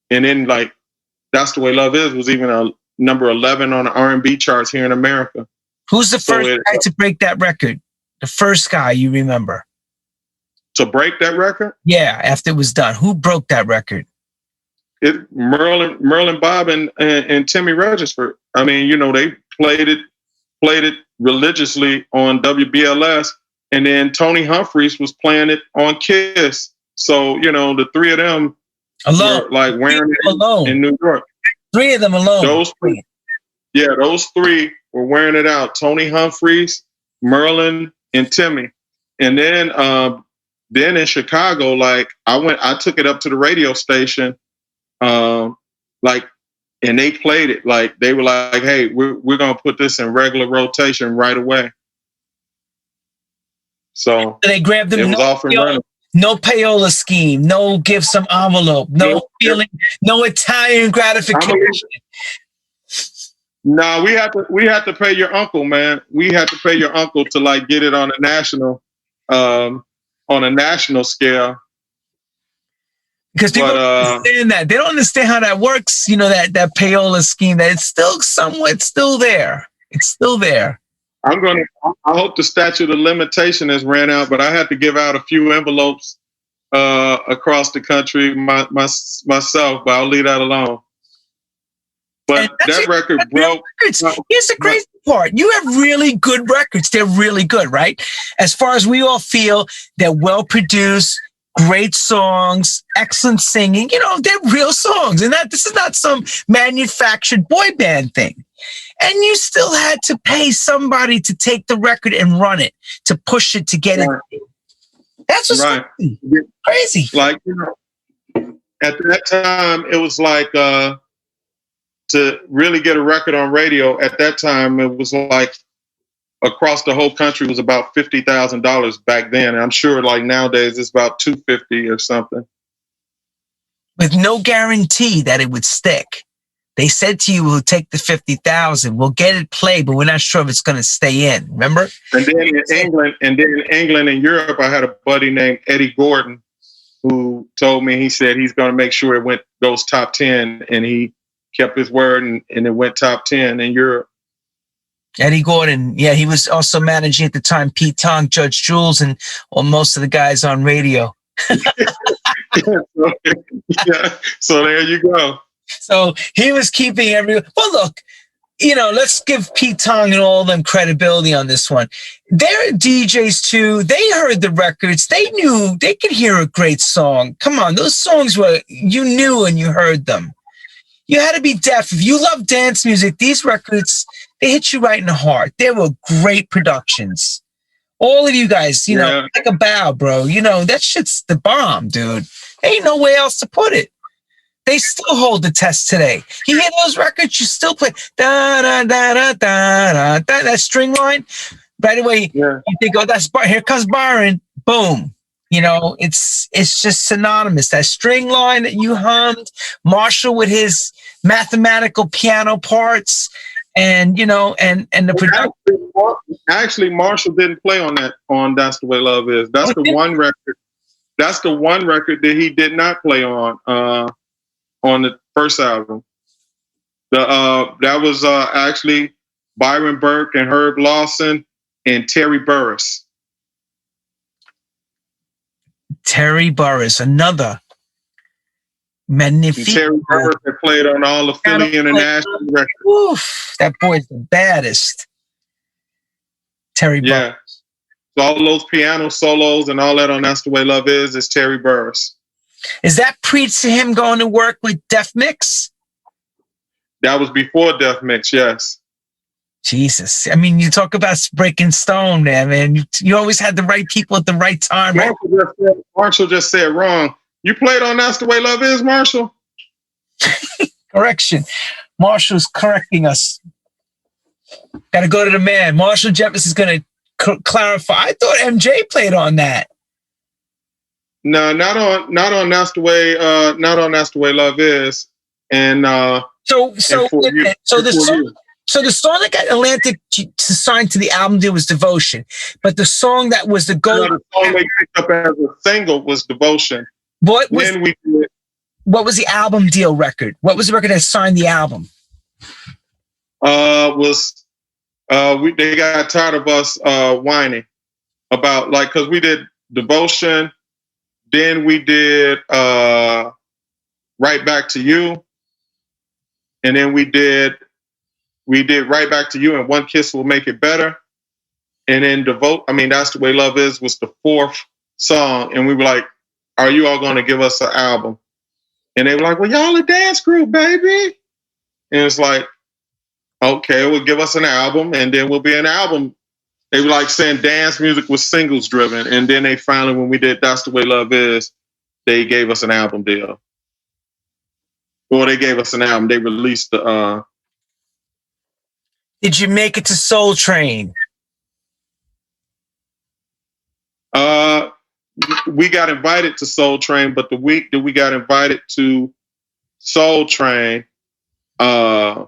S1: And then like That's the Way Love Is was even a number 11 on the R&B charts here in America.
S2: Who's the first guy to break that record? The first guy you remember?
S1: To break that record?
S2: Yeah, after it was done. Who broke that record?
S1: Merlin Bob and Timmy Regisford. I mean, you know, they played it religiously on WBLS, and then Tony Humphries was playing it on Kiss. So, you know, the 3 of them
S2: alone,
S1: were like wearing it
S2: alone
S1: in New York.
S2: 3 of them alone.
S1: Those 3 were wearing it out. Tony Humphries, Merlin, and Timmy. And then in Chicago, like I took it up to the radio station. Like and they played it like they were like, "Hey, we're gonna put this in regular rotation right away." So
S2: they grabbed them.
S1: it was off and running.
S2: No payola scheme. No give some envelope. No feeling. No Italian gratification.
S1: No, we had to pay your uncle, man. We had to pay your uncle to like get it on a national scale.
S2: Because people don't understand that. They don't understand how that works, you know, that payola scheme, that it's still somewhat still there. It's still there.
S1: I hope the statute of limitation has ran out, but I had to give out a few envelopes across the country myself, but I'll leave that alone. But that record broke.
S2: Here's the crazy part. You have really good records. They're really good, right? As far as we all feel, they're well produced, great songs, excellent singing. You know, they're real songs. And this is not some manufactured boy band thing. And you still had to pay somebody to take the record and run it, to push it, to get it. That's what's crazy.
S1: Like, you know, at that time, it was like, to really get a record on radio at that time, it was like across the whole country was about $50,000 back then. And I'm sure like nowadays it's about $250 or something.
S2: With no guarantee that it would stick. They said to you, we'll take the 50,000, we'll get it played, but we're not sure if it's going to stay in. Remember?
S1: And then in England and Europe, I had a buddy named Eddie Gordon who told me, he said he's going to make sure it goes top 10, and he kept his word, and it went top 10 in Europe.
S2: Eddie Gordon, yeah, he was also managing at the time Pete Tong, Judge Jules, and most of the guys on radio.
S1: So there you go.
S2: So he was keeping everyone. Well, look, you know, let's give Pete Tong and all of them credibility on this one. They're DJs too. They heard the records. They knew they could hear a great song. Come on, those songs you knew and you heard them. You had to be deaf. If you love dance music, these records, they hit you right in the heart. They were great productions. All of you guys, you know, like a bow, bro. You know, that shit's the bomb, dude. Ain't no way else to put it. They still hold the test today. You hear those records, you still play da da da da da da, that string line. By the way, you think, oh, here comes Byron. Boom. You know, it's just synonymous. That string line that you hummed, Marshall with his mathematical piano parts, and you know, and the production.
S1: Actually, Marshall didn't play on That's the Way Love Is. That's the one record. That's the one record that he did not play on the first album. That was actually Byron Burke and Herb Lawson and Terry Burris.
S2: Terry Burris, another magnificent.
S1: Terry Burris that played on all the Philly International records.
S2: Oof, that boy's the baddest. Terry Burris.
S1: So all those piano solos and all that on That's the Way Love Is Terry Burris.
S2: Is that pre to him going to work with Def Mix?
S1: That was before Def Mix, yes.
S2: Jesus. I mean, you talk about breaking stone there, man. You always had the right people at the right time, right?
S1: Marshall just said wrong. You played on That's the Way Love Is, Marshall?
S2: Correction. Marshall's correcting us. Got to go to the man. Marshall Jefferson is going to clarify. I thought MJ played on that.
S1: No, not on That's the Way. Not on That's the Way Love Is. And
S2: so the song that got Atlantic to sign to the album deal was Devotion, but the song that was the gold.
S1: The song they picked up as a single was Devotion.
S2: What was the album deal record? What was the record that signed the album?
S1: They got tired of us whining about, like, because we did Devotion, then we did Right Back to You, and then we did Right Back to You and One Kiss Will Make It Better, and then That's the Way Love Is was the fourth song, and we were like, are you all going to give us an album? And they were like, well, y'all a dance group, baby. And it's like, okay, well, give us an album, and then we'll be an album. They were like saying dance music was singles driven. And then they finally, when we did That's the Way Love Is, they gave us an album deal. Well, they gave us an album. They released the.
S2: Did you make it to Soul Train?
S1: We got invited to Soul Train, but the week that we got invited to Soul Train, the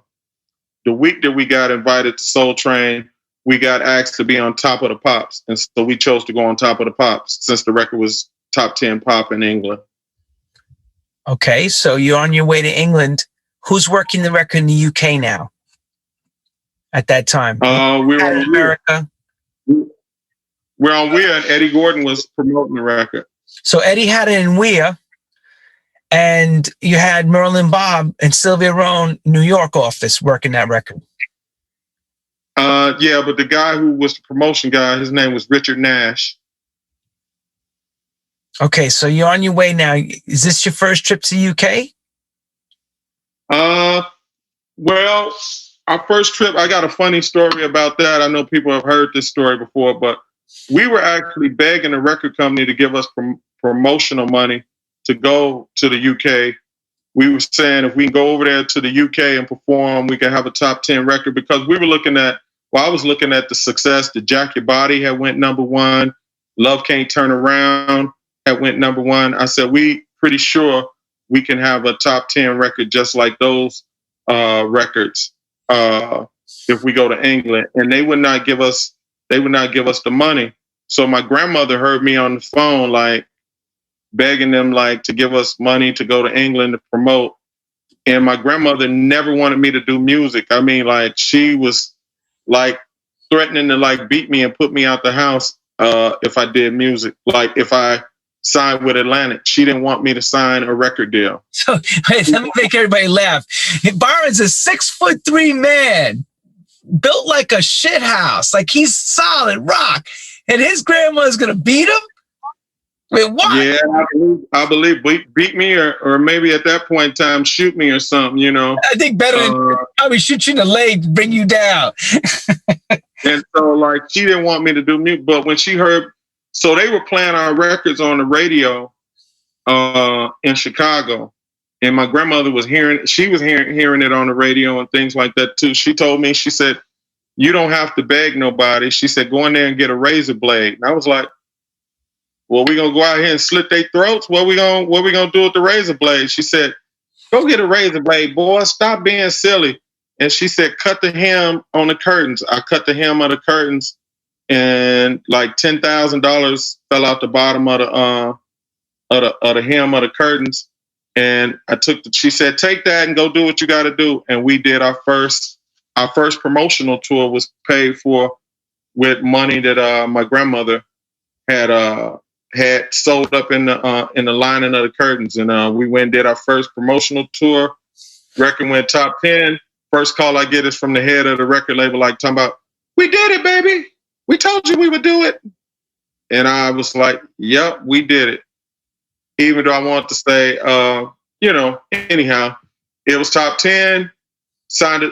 S1: week that we got invited to Soul Train, we got asked to be on Top of the Pops. And so we chose to go on Top of the Pops since the record was top 10 pop in England.
S2: Okay, so you're on your way to England. Who's working the record in the UK now at that time?
S1: We were
S2: in America.
S1: We're on Weir, and Eddie Gordon was promoting the record.
S2: So Eddie had it in Weir, and you had Merlin Bob and Sylvia Rohn, New York office, working that record.
S1: Yeah, but the guy who was the promotion guy, his name was Richard Nash.
S2: Okay, so you're on your way now. Is this your first trip to UK?
S1: Well, our first trip, I got a funny story about that. I know people have heard this story before, but we were actually begging the record company to give us promotional money to go to the UK. We were saying if we can go over there to the UK and perform, we can have a top 10 record, because we were looking at, I was looking at the success that Jack Your Body had went #1, Love Can't Turn Around had went #1. I said, we pretty sure we can have a top 10 record just like those records if we go to England. And they would not give us the money. So my grandmother heard me on the phone, like begging them like to give us money to go to England to promote. And my grandmother never wanted me to do music. I mean, like she was like threatening to like beat me and put me out the house if I did music. Like if I signed with Atlantic, she didn't want me to sign a record deal.
S2: So wait, let me make everybody laugh. Byron's a 6'3" man, built like a shit house, like he's solid rock, and his grandma's gonna beat him. Wait, what?
S1: Yeah, I believe beat me or maybe at that point in time shoot me or something, you know.
S2: I think better than probably shoot you in the leg, bring you down.
S1: And so like she didn't want me to do music, but when she heard, so they were playing our records on the radio in Chicago, and my grandmother was hearing it on the radio and things like that too. She told me, she said, "You don't have to beg nobody." She said, "Go in there and get a razor blade." And I was like, well, we gonna go out here and slit their throats? What we gonna do with the razor blade? She said, "Go get a razor blade, boy. Stop being silly." And she said, "Cut the hem on the curtains." I cut the hem of the curtains, and like $10,000 fell out the bottom of the hem of the curtains. And she said, "Take that and go do what you got to do." And we did our first promotional tour was paid for with money that my grandmother had sold up in the lining of the curtains. And we went and did our first promotional tour. Record went top 10. First call I get is from the head of the record label, like talking about, "We did it, baby. We told you we would do it." And I was like, "Yep, we did it." Even though I wanted to say, anyhow, it was top 10. Signed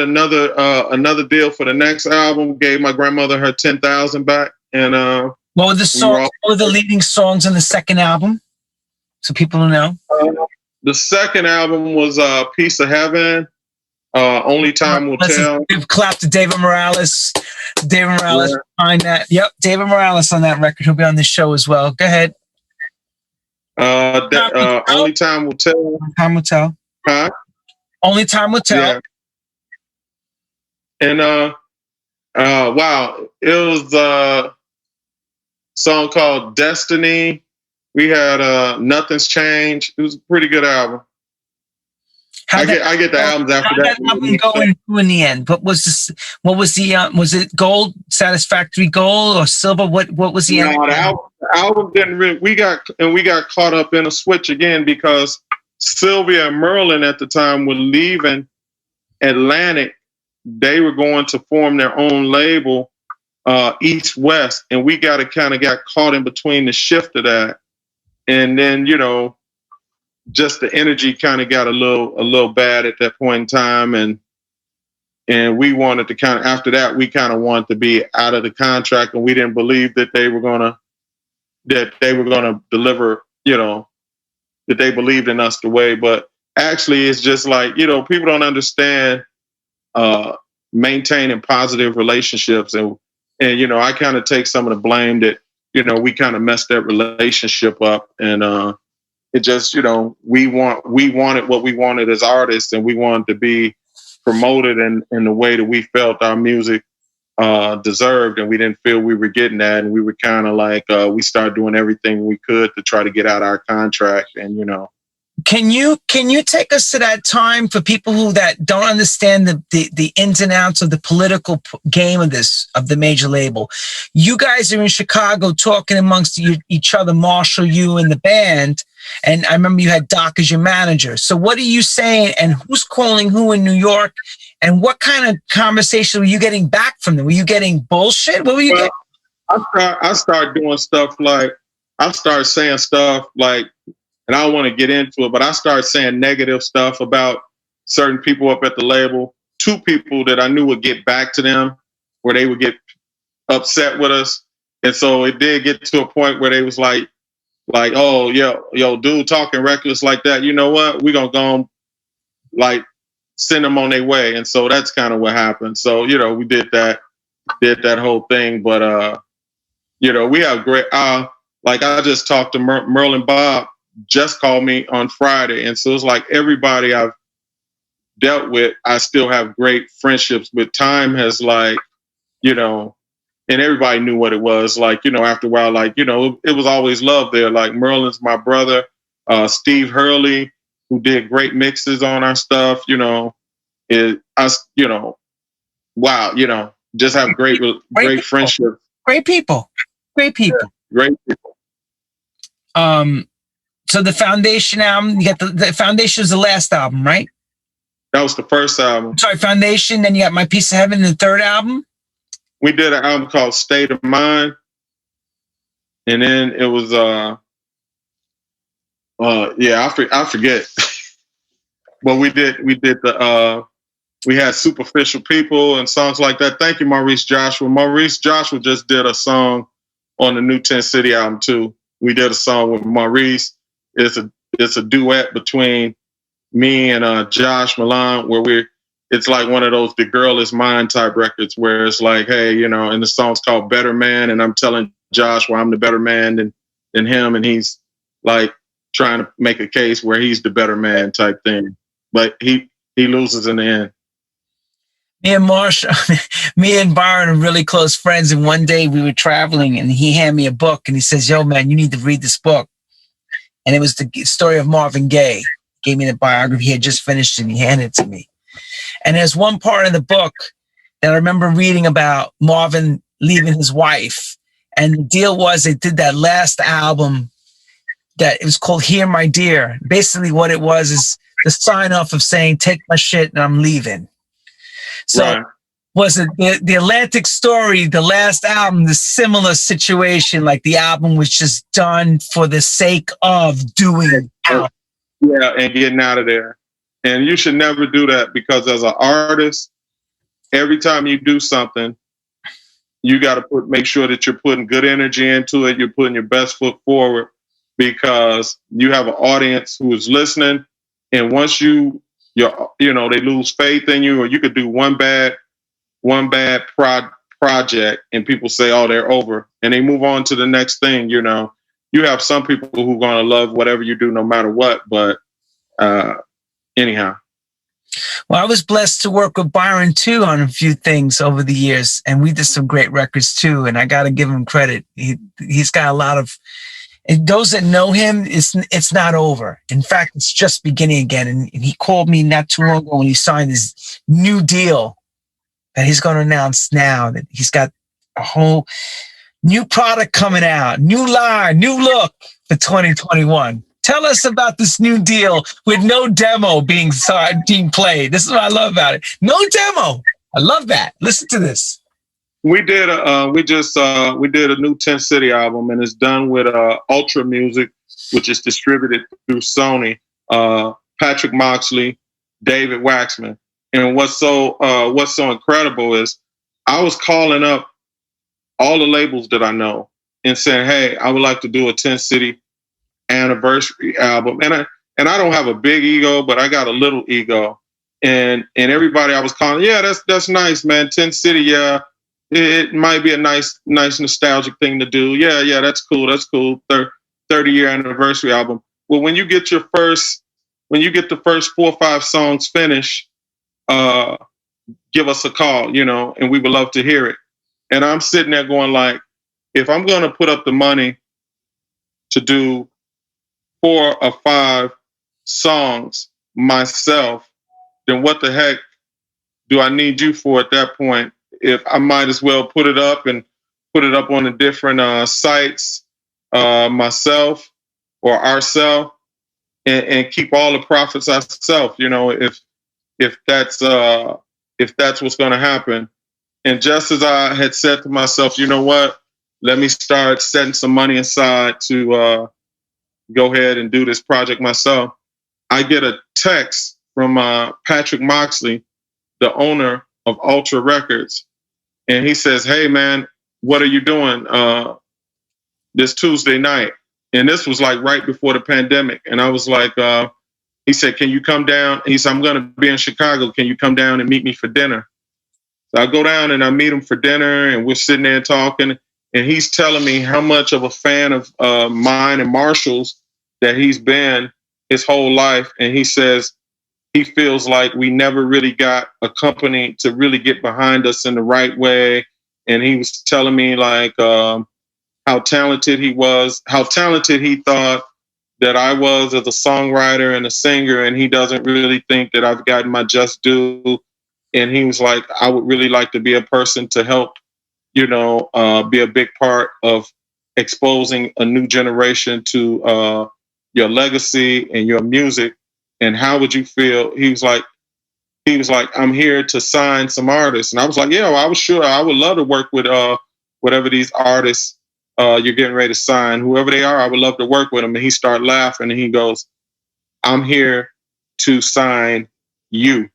S1: another deal for the next album. Gave my grandmother her $10,000 back. And
S2: what were the songs? What were the leading songs on the second album? So people know.
S1: The second album was "Piece of Heaven." Only Time Will Tell.
S2: Give clap to David Morales. David Morales behind that. Yep, David Morales on that record. He'll be on this show as well. Go ahead.
S1: Only Time Will Tell.
S2: Only Time Will Tell.
S1: Huh?
S2: Only Time Will Tell.
S1: Yeah. And wow, it was a song called "Destiny." We had "Nothing's Changed." It was a pretty good album. I get the albums after that.
S2: How did that album go in the end? Was it gold, satisfactory gold, or silver? What was the end?
S1: No, the album didn't really. We got caught up in a switch again because Sylvia and Merlin at the time were leaving Atlantic. They were going to form their own label, East West, and we got caught in between the shift of that, and then just the energy kind of got a little bad at that point in time, and we wanted to after that we kind of wanted to be out of the contract, and we didn't believe that they were gonna deliver, that they believed in us the way. But actually, it's just like, people don't understand uh, maintaining positive relationships. And I kind of take some of the blame that, we kind of messed that relationship up. And it just, we wanted what we wanted as artists, and we wanted to be promoted in the way that we felt our music deserved, and we didn't feel we were getting that, and we were kind of like we started doing everything we could to try to get out our contract. And
S2: Can you take us to that time for people who that don't understand the ins and outs of the political game of the major label? You guys are in Chicago talking amongst each other, Marshall, you and the band, and I remember you had Doc as your manager. So what are you saying, and who's calling who in New York, and what kind of conversation were you getting back from them? Were you getting bullshit? What were you getting?
S1: I started doing stuff like, I started saying stuff like, and I don't want to get into it, but I started saying negative stuff about certain people up at the label, 2 people that I knew would get back to them, where they would get upset with us. And so it did get to a point where they was like, oh, yo, dude, talking reckless like that, you know what? We're going to go and, like, send them on their way. And so that's kind of what happened. So, we did that whole thing. But, we have great, like I just talked to Merlin Bob, just called me on Friday. And so it's like everybody I've dealt with, I still have great friendships with. Time has, like, and everybody knew what it was. Like, after a while, like, it was always love there. Like, Merlin's my brother, Steve Hurley, who did great mixes on our stuff, wow, just have great friendships.
S2: Great people.
S1: Yeah, great people.
S2: So the Foundation album, you got the Foundation is the last album, right?
S1: That was the first album.
S2: Sorry, Foundation. Then you got My Piece of Heaven, the third album.
S1: We did an album called State of Mind, and then it was I forget. But we had Superficial People and songs like that. Thank you, Maurice Joshua. Maurice Joshua just did a song on the new 10 City album too. We did a song with Maurice. It's a duet between me and Josh Milan, where it's like one of those "The Girl Is Mine" type records, where it's like, hey, and the song's called Better Man, and I'm telling Josh why I'm the better man than him, and he's like trying to make a case where he's the better man type thing, but he loses in the end.
S2: Me and Byron are really close friends, and one day we were traveling, and he handed me a book, and he says, "Yo, man, you need to read this book." And it was the story of Marvin Gaye. He gave me the biography. He had just finished, and he handed it to me. And there's one part in the book that I remember reading about Marvin leaving his wife. And the deal was they did that last album that it was called Here, My Dear. Basically what it was is the sign off of saying, take my shit and I'm leaving. So right. Was it the Atlantic Story, the last album, the similar situation, like the album was just done for the sake of doing out?
S1: Yeah, and getting out of there. And you should never do that, because as an artist, every time you do something, you got to make sure that you're putting good energy into it. You're putting your best foot forward, because you have an audience who is listening. And once they lose faith in you, or you could do one bad project and people say, oh, they're over, and they move on to the next thing. You have some people who are going to love whatever you do no matter what. But anyhow.
S2: Well, I was blessed to work with Byron too on a few things over the years, and we did some great records too. And I got to give him credit. He's got a lot of, and those that know him, it's not over. In fact, it's just beginning again. And he called me not too long ago when he signed his new deal that he's going to announce now, that he's got a whole new product coming out, new line, new look for 2021. Tell us about this new deal with no demo being played. This is what I love about it. No demo. I love that. Listen to this.
S1: We did a new 10 City album, and it's done with Ultra Music, which is distributed through Sony. Patrick Moxley, David Waxman. And what's so incredible is I was calling up all the labels that I know and saying, hey, I would like to do a 10 City anniversary album. And and I don't have a big ego, but I got a little ego. And everybody I was calling, yeah, that's nice, man. 10 City, yeah, it might be a nice nostalgic thing to do. Yeah, that's cool. That's cool. 30-year anniversary album. Well, when you get the first 4 or 5 songs finished, give us a call, and we would love to hear it. And I'm sitting there going like, if I'm going to put up the money to do 4 or 5 songs myself, then what the heck do I need you for at that point? If I might as well put it up on the different sites myself or ourselves, and keep all the profits ourselves. If that's what's going to happen. And just as I had said to myself, you know what? Let me start setting some money aside to go ahead and do this project myself. I get a text from Patrick Moxley, the owner of Ultra Records. And he says, hey, man, what are you doing this Tuesday night? And this was like right before the pandemic. And I was like, he said, can you come down? He said, I'm going to be in Chicago. Can you come down and meet me for dinner? So I go down and I meet him for dinner, and we're sitting there talking. And he's telling me how much of a fan of mine and Marshall's that he's been his whole life. And he says he feels like we never really got a company to really get behind us in the right way. And he was telling me like how talented he was, how talented he thought that I was as a songwriter and a singer. And he doesn't really think that I've gotten my just due. And he was like, I would really like to be a person to help, be a big part of exposing a new generation to your legacy and your music. And how would you feel? He was like, I'm here to sign some artists. And I was like, yeah, well, I was sure I would love to work with whatever these artists you're getting ready to sign, whoever they are, I would love to work with them. And he started laughing and he goes, I'm here to sign you.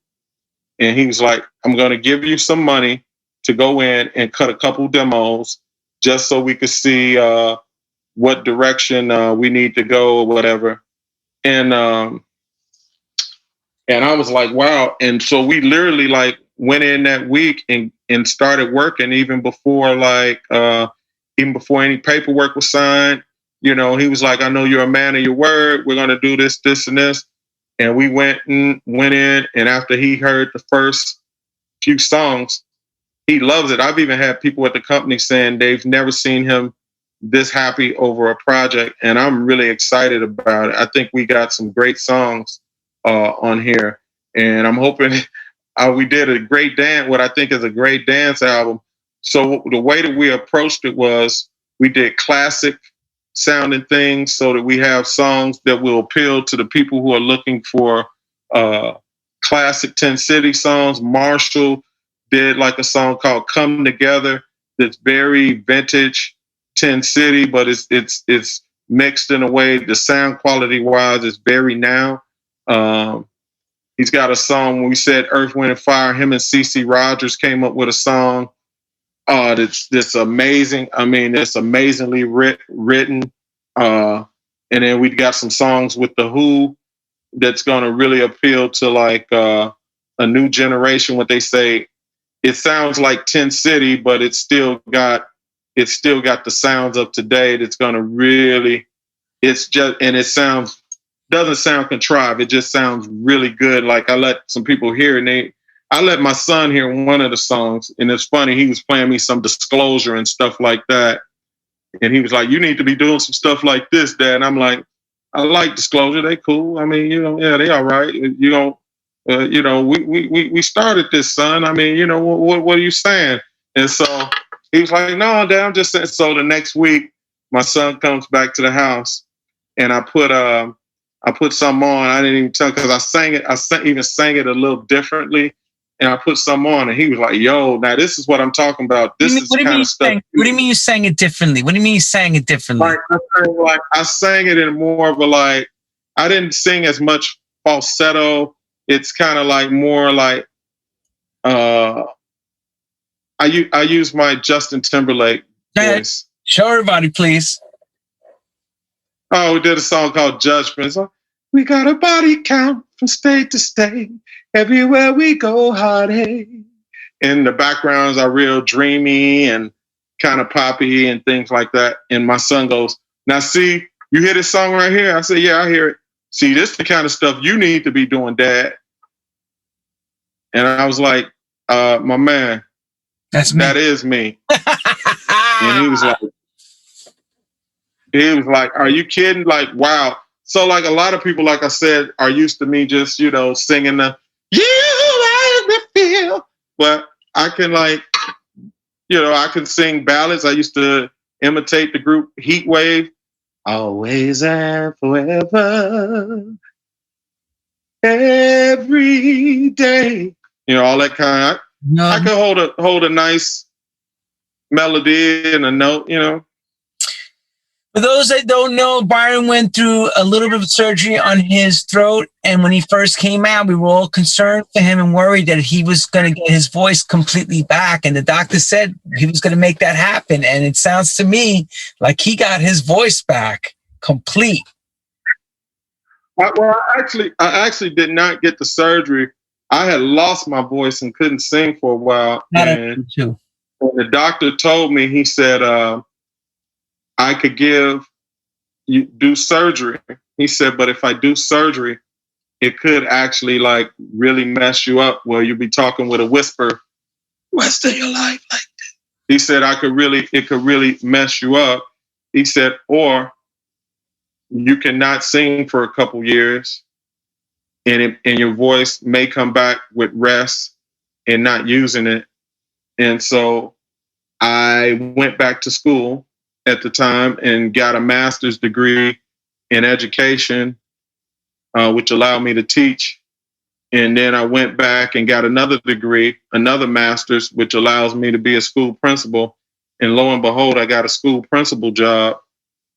S1: And he was like, I'm going to give you some money to go in and cut a couple demos just so we could see what direction we need to go or whatever. And I was like, wow. And so we literally like went in that week and started working even before any paperwork was signed. He was like, I know you're a man of your word. We're going to do this, this, and this. And we went in, and after he heard the first few songs, he loves it. I've even had people at the company saying they've never seen him this happy over a project, and I'm really excited about it. I think we got some great songs on here, and I'm hoping we did a great dance, what I think is a great dance album. So the way that we approached it was we did classic sounding things so that we have songs that will appeal to the people who are looking for classic 10 City songs. Marshall did like a song called Come Together that's very vintage 10 City, but it's mixed in a way, the sound quality wise is very now. He's got a song when we said Earth, Wind, and Fire, him and CeCe Rogers came up with a song that's amazing. I mean, it's amazingly written. And then we got some songs with The Who that's going to really appeal to like a new generation. What they say, it sounds like 10 City, but it's still got the sounds of today. That's going to really, doesn't sound contrived. It just sounds really good. Like I let some people hear, and I let my son hear one of the songs, and it's funny. He was playing me some Disclosure and stuff like that. And he was like, you need to be doing some stuff like this, Dad. And I'm like, I like Disclosure. They cool. I mean, yeah, they all right. We started this, son. I mean, what are you saying? And so he was like, no, Dad, I'm just saying. So the next week, my son comes back to the house, and I put some on. I didn't even tell, because I sang it. I even sang it a little differently. And I put some on, and he was like, yo, now this is what I'm talking about. This is kind of stuff.
S2: What do you mean you sang it differently? What do you mean you sang it differently?
S1: I sang it in more of a like, I didn't sing as much falsetto. It's kind of like more like, I use my Justin Timberlake voice.
S2: Show everybody, please.
S1: Oh, we did a song called Judgment. So We got a body count from state to state. Everywhere we go, heartache. And the backgrounds are real dreamy and kind of poppy and things like that. And my son goes, now see, you hear this song right here? I said, yeah, I hear it. See, this is the kind of stuff you need to be doing, Dad. And I was like, my man, that is me. And he was like, are you kidding? Like, wow. So like a lot of people, like I said, are used to me just, singing the, you make me feel. But I can I can sing ballads. I used to imitate the group Heat Wave. Always and forever. Every day. All that kind. I can hold a nice melody and a note,
S2: For those that don't know, Byron went through a little bit of surgery on his throat. And when he first came out, we were all concerned for him and worried that he was going to get his voice completely back. And the doctor said he was going to make that happen. And it sounds to me like he got his voice back complete.
S1: Well, I actually did not get the surgery. I had lost my voice and couldn't sing for a while. And the doctor told me, he said, I could do surgery. He said, but if I do surgery, it could actually really mess you up where you'll be talking with a whisper, rest of your life like this. He said, it could really mess you up. He said, or you cannot sing for a couple years and your voice may come back with rest and not using it. And so I went back to school at the time and got a master's degree in education, which allowed me to teach. And then I went back and got another degree, another master's, which allows me to be a school principal. And lo and behold, I got a school principal job.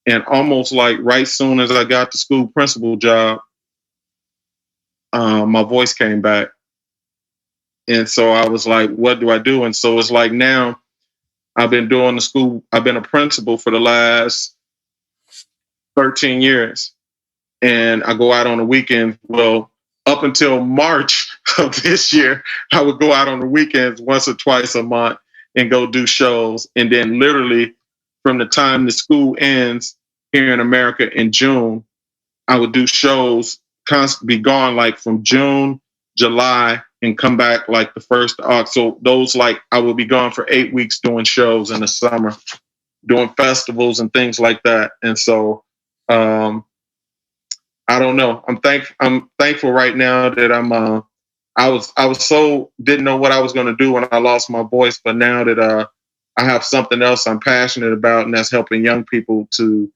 S1: And almost right soon as I got the school principal job, my voice came back. And so I was like, what do I do? And so it's like now, I've been a principal for the last 13 years. And I go out on the weekends. Well, up until March of this year, I would go out on the weekends once or twice a month and go do shows. And then literally from the time the school ends here in America in June, I would do shows, constantly be gone from June, July, and come back the first of August. So those I will be gone for 8 weeks doing shows in the summer, doing festivals and things like that. And so I don't know. I'm thankful right now that I was so didn't know what I was going to do when I lost my voice, but now that I have something else I'm passionate about, and that's helping young people to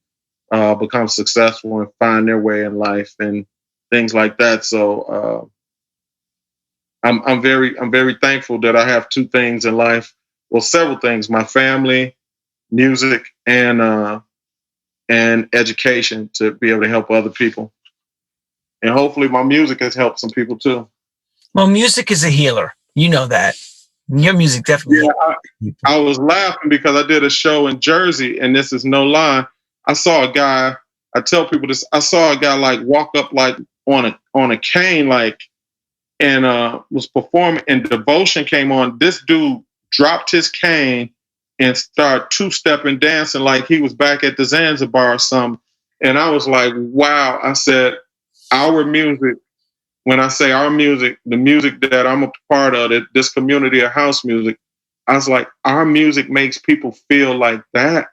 S1: become successful and find their way in life and things like that. So I'm very thankful that I have two things in life. Well, several things: my family, music, and education to be able to help other people. And hopefully my music has helped some people too.
S2: Well, music is a healer. You know that. Your music definitely.
S1: Yeah, I was laughing because I did a show in Jersey, and this is no lie. I saw a guy. I tell people this. I saw a guy walk up on a cane and was performing, and Devotion came on. This dude dropped his cane and started two-stepping, dancing like he was back at the Zanzibar or something. And I was like, wow. I said, our music, when I say our music, the music that I'm a part of, this community of house music, I was like, our music makes people feel like that,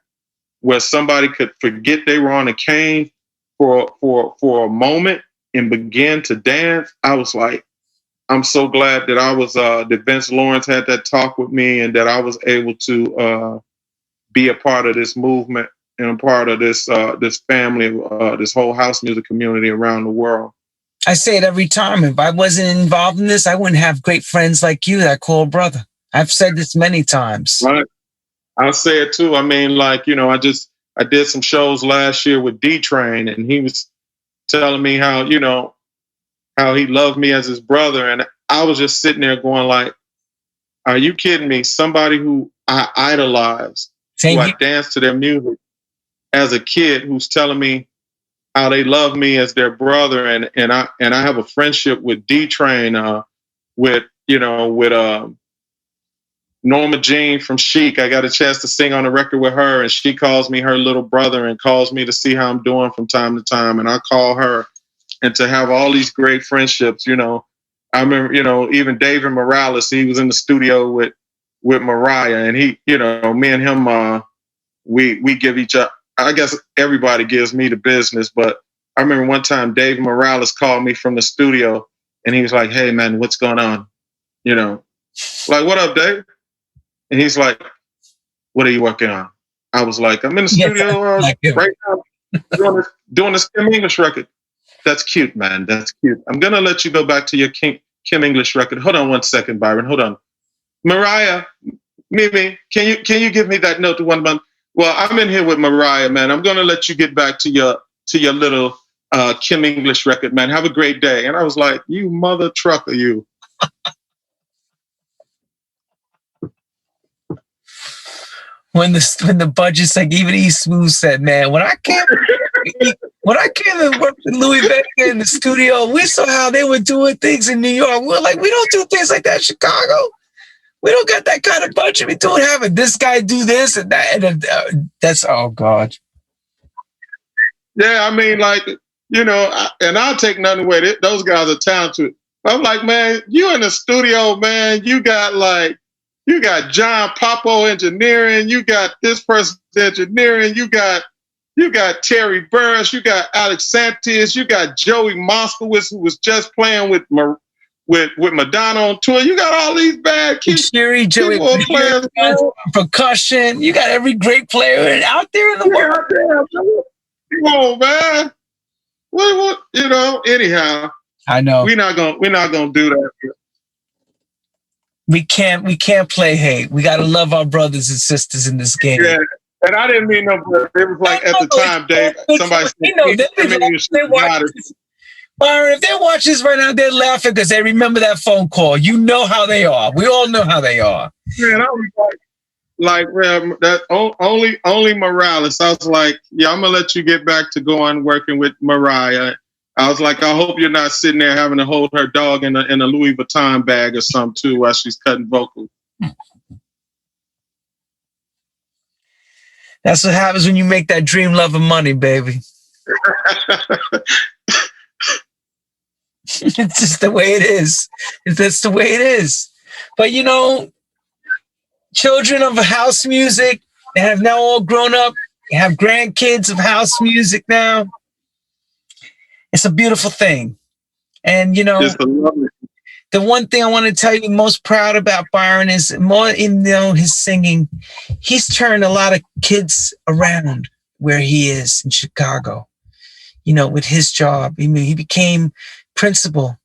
S1: where somebody could forget they were on a cane for a moment and begin to dance. I was like, I'm so glad that I was that Vince Lawrence had that talk with me, and that I was able to be a part of this movement and a part of this family, this whole house music community around the world.
S2: I say it every time. If I wasn't involved in this, I wouldn't have great friends like you that I call brother. I've said this many times.
S1: Right. I'll say it too. I mean, I did some shows last year with D-Train, and he was telling me how he loved me as his brother. And I was just sitting there going are you kidding me? Somebody who I idolized, who I danced to their music as a kid, who's telling me how they love me as their brother, and I have a friendship with D Train, with Norma Jean from Chic. I got a chance to sing on a record with her, and she calls me her little brother and calls me to see how I'm doing from time to time, and I call her, and to have all these great friendships. I remember, even David Morales, he was in the studio with Mariah, and he, me and him, we give each other. I guess everybody gives me the business, but I remember one time Dave Morales called me from the studio, and he was like, "Hey man, what's going on?" Like, "What up, Dave?" And he's like, "What are you working on?" I was like, "I'm in the studio right now doing this Kim English record." "That's cute, man. That's cute. I'm gonna let you go back to your Kim English record. Hold on one second, Byron. Hold on. Mariah, Mimi, can you give me that note to one month?" "Well, I'm in here with Mariah, man. I'm gonna let you get back to your little Kim English record, man. Have a great day." And I was like, "You mother trucker, you."
S2: When the budget's like, even E Smooth said, "Man, when I came and worked with Louis Vega in the studio, we saw how they were doing things in New York. We're like, we don't do things like that in Chicago. We don't got that kind of budget. We don't have it. This guy do this and that." And that's, oh God.
S1: Yeah, I mean, like, and I'll take nothing away. Those guys are talented. I'm like, man, you in the studio, man. You got John Popo engineering. You got this person engineering. You got Terry Burris. You got Alex Santis. You got Joey Moskowitz, who was just playing with Madonna on tour. You got all these bad kids.
S2: Joey players, percussion. You got every great player out there in the world.
S1: Come on, man. What? Anyhow.
S2: I know.
S1: We're not gonna do that.
S2: We can't play hate. We gotta love our brothers and sisters in this game.
S1: Yeah. And I didn't mean no, it was like at the time, Dave, somebody said,
S2: Byron, if they're watching this right now, they're laughing because they remember that phone call. You know how they are. We all know how they are.
S1: Man, I was like, man, that only Morales. I was like, yeah, I'm gonna let you get back to going working with Mariah. I was like, I hope you're not sitting there having to hold her dog in a Louis Vuitton bag or something too while she's cutting vocals.
S2: That's what happens when you make that dream love of money, baby. It's just the way it is. That's the way it is. But children of house music, they have now all grown up, they have grandkids of house music now. It's a beautiful thing. And, the one thing I want to tell you most proud about Byron is more in his singing. He's turned a lot of kids around where he is in Chicago, with his job. I mean, he became principal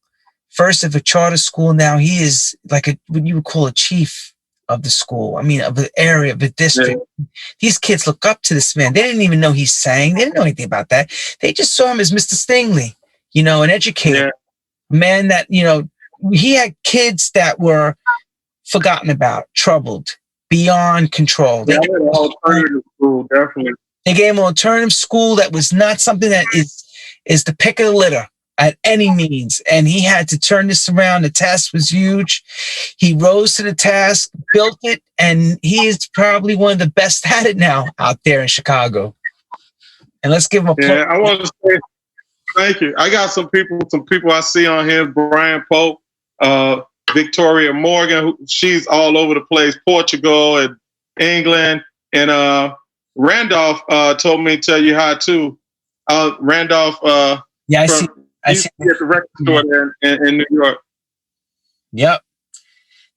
S2: first of a charter school. Now he is like what you would call a chief of the school. I mean, of the area, of the district. Yeah. These kids look up to this man. They didn't even know he sang. They didn't know anything about that. They just saw him as Mr. Stingily, an educator, a man that, he had kids that were forgotten about, troubled, beyond control. They gave him an alternative school, definitely. They gave him an alternative school that was not something that is the pick of the litter at any means. And he had to turn this around. The task was huge. He rose to the task, built it, and he is probably one of the best at it now out there in Chicago. And let's give him a
S1: plug. Yeah, I want to say thank you. I got some people I see on here, Brian Pope, Victoria Morgan, she's all over the place, Portugal and England, and Randolph told me to tell you hi too. Randolph,
S2: I see
S1: at the record store there in New York.
S2: Yep,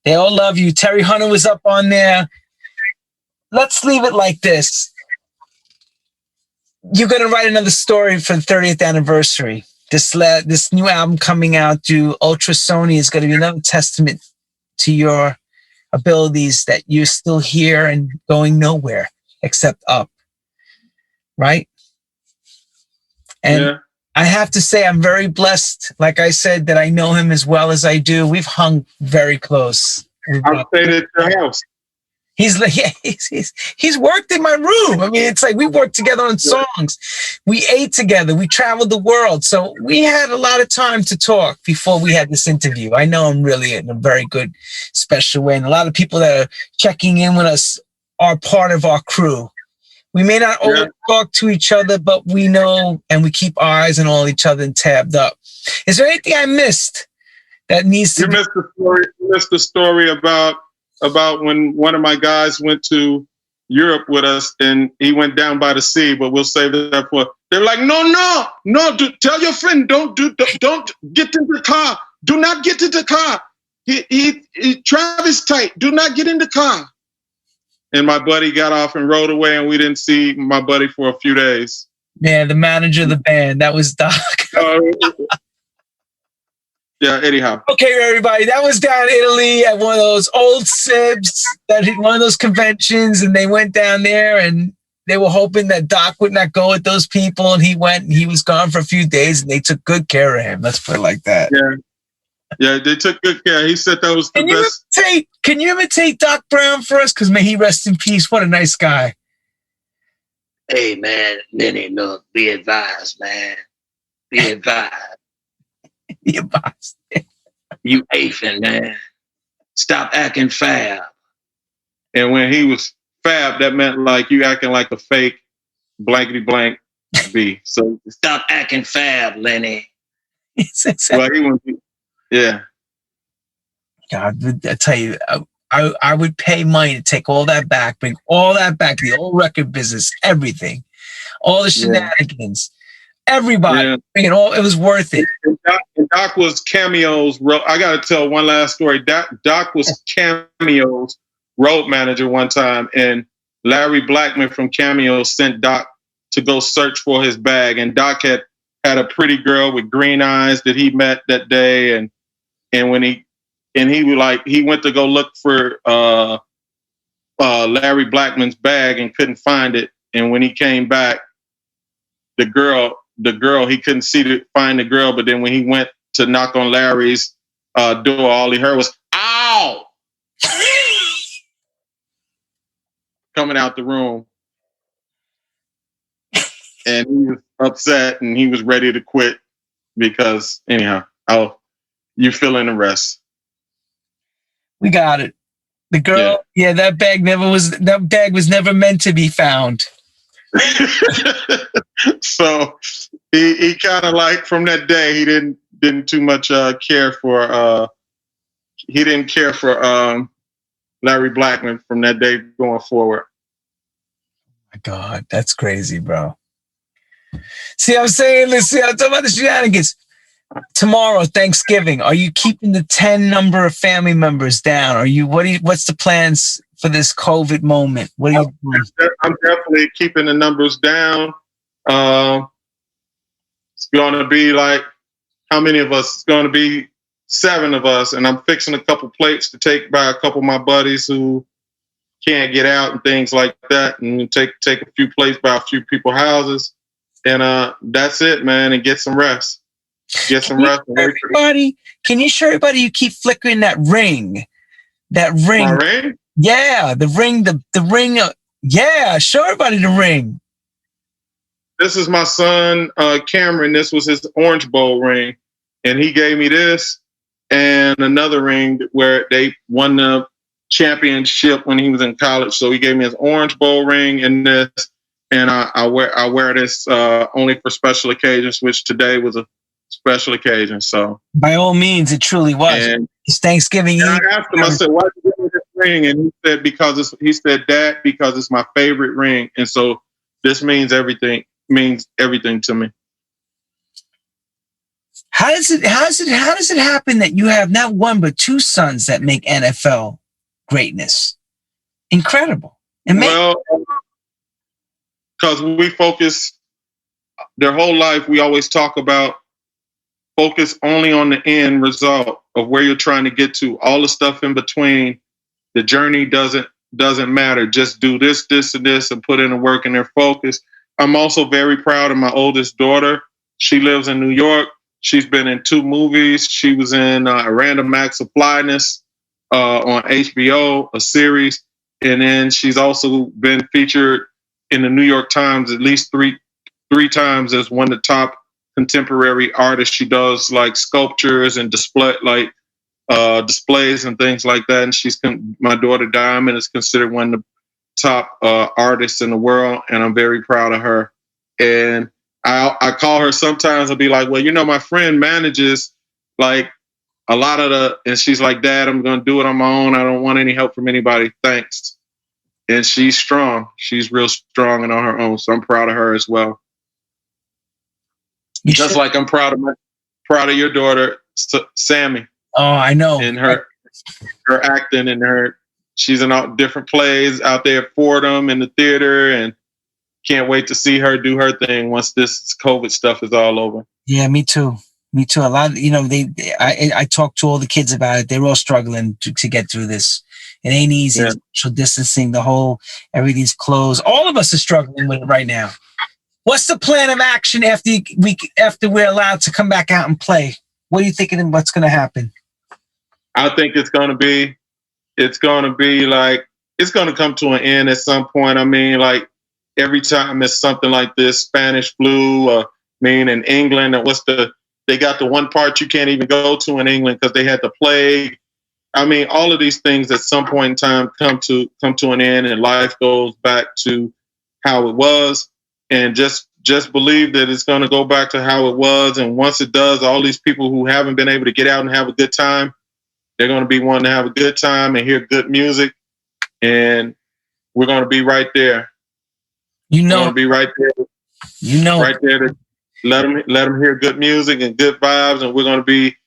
S2: they all love you. Terry Hunter was up on there. Let's leave it like this. You're gonna write another story for the 30th anniversary. This new album coming out to Ultra Sony is going to be another testament to your abilities, that you're still here and going nowhere except up, right? And I have to say I'm very blessed, like I said, that I know him as well as I do. We've hung very close.
S1: I've stayed at your house.
S2: He's like, yeah, he's worked in my room. I mean, it's like we worked together on songs. We ate together. We traveled the world. So we had a lot of time to talk before we had this interview. I know him really in a very good, special way. And a lot of people that are checking in with us are part of our crew. We may not always talk to each other, but we know and we keep our eyes on all each other and tabbed up. Is there anything I missed that needs to be?
S1: You missed the story about when one of my guys went to Europe with us and he went down by the sea, but we'll save that for. They're like, no, tell your friend, don't get in the car. Do not get in the car. He Travis tight. Do not get in the car. And my buddy got off and rode away, and we didn't see my buddy for a few days.
S2: Yeah, the manager of the band. That was Doc.
S1: Yeah, anyhow.
S2: Okay, everybody. That was down in Italy at one of those old Sibs, one of those conventions, and they went down there, and they were hoping that Doc would not go with those people, and he went, and he was gone for a few days, and they took good care of him. Let's put it like that.
S1: Yeah, they took good care. He said that was the best.
S2: Can you imitate Doc Brown for us? Because may he rest in peace. What a nice guy.
S3: Hey, man, Lenny, look, be advised, man. Be advised.
S2: Be advised.
S3: You aping, man. Stop acting fab.
S1: And when he was fab, that meant like you acting like a fake blankety blank B. So
S3: stop acting fab, Lenny.
S1: Well, he was, yeah.
S2: God, I tell you, I would pay money to take all that back, bring all that back, the old record business, everything, all the shenanigans, everybody, bring it all. It was worth it.
S1: And Doc was Cameo's. I got to tell one last story. Doc was Cameo's road manager one time, and Larry Blackman from Cameo sent Doc to go search for his bag, and Doc had a pretty girl with green eyes that he met that day, and when he went to go look for Larry Blackman's bag and couldn't find it, and when he came back, the girl he couldn't find the girl, but then when he went to knock on Larry's door, all he heard was "ow" coming out the room, and he was upset and he was ready to quit because anyhow, you fill in the rest.
S2: We got it. The girl, that bag was never meant to be found.
S1: So he kind of like from that day he didn't too much care for Larry Blackman from that day going forward.
S2: My God, that's crazy, bro. See, I'm saying, listen, I'm talking about the shenanigans. Tomorrow, Thanksgiving, are you keeping the 10 number of family members down? What's the plans for this COVID moment? What are you doing?
S1: I'm definitely keeping the numbers down. It's going to be like, how many of us? It's going to be 7 of us, and I'm fixing a couple plates to take by a couple of my buddies who can't get out and things like that, and take a few plates by a few people's houses, and that's it, man, and get some rest. Get some rest.
S2: Everybody, can you show everybody you keep flickering that ring? That ring.
S1: My ring?
S2: Yeah, the ring, the ring. Yeah, show everybody the ring.
S1: This is my son, Cameron. This was his Orange Bowl ring. And he gave me this and another ring where they won the championship when he was in college. So he gave me his Orange Bowl ring and this. And I wear this only for special occasions, which today was a special occasion. So
S2: by all means, it truly was. And it's Thanksgiving Eve.
S1: I asked him, I said, why did you give me this ring? And he said, Dad, because it's my favorite ring. And so this means everything to me.
S2: How does it happen that you have not one but 2 sons that make NFL greatness? Incredible.
S1: Well, because we focus their whole life, we always talk about focus only on the end result of where you're trying to get to. All the stuff in between, the journey doesn't matter. Just do this, and this, and put in the work, and their focus. I'm also very proud of my oldest daughter. She lives in New York. She's been in 2 movies. She was in Random Acts of Flyness on HBO, a series. And then she's also been featured in the New York Times at least three times as one of the top contemporary artists. She does like sculptures and displays and things like that. And my daughter Diamond is considered one of the top artists in the world, and I'm very proud of her. And I call her sometimes. I'll be like, well, my friend manages like a lot of and she's like, Dad, I'm going to do it on my own. I don't want any help from anybody. Thanks. And she's strong. She's real strong and on her own. So I'm proud of her as well. Just like I'm proud of your daughter, Sammy.
S2: Oh, I know.
S1: And her acting and she's in all different plays out there at Fordham in the theater, and can't wait to see her do her thing once this COVID stuff is all over.
S2: Yeah, me too. A lot of, I talked to all the kids about it. They're all struggling to get through this. It ain't easy. Yeah. Social distancing, everything's closed. All of us are struggling with it right now. What's the plan of action after we're allowed to come back out and play? What are you thinking? What's going to happen?
S1: I think it's going to be like, it's going to come to an end at some point. I mean, like every time it's something like this, Spanish flu, in England, and they got the one part you can't even go to in England because they had the plague. I mean, all of these things at some point in time come to an end, and life goes back to how it was. And just believe that it's going to go back to how it was. And once it does, all these people who haven't been able to get out and have a good time, they're going to be wanting to have a good time and hear good music. And we're going to be right there. We're going to be right there. Right there to let them hear good music and good vibes. And we're going to be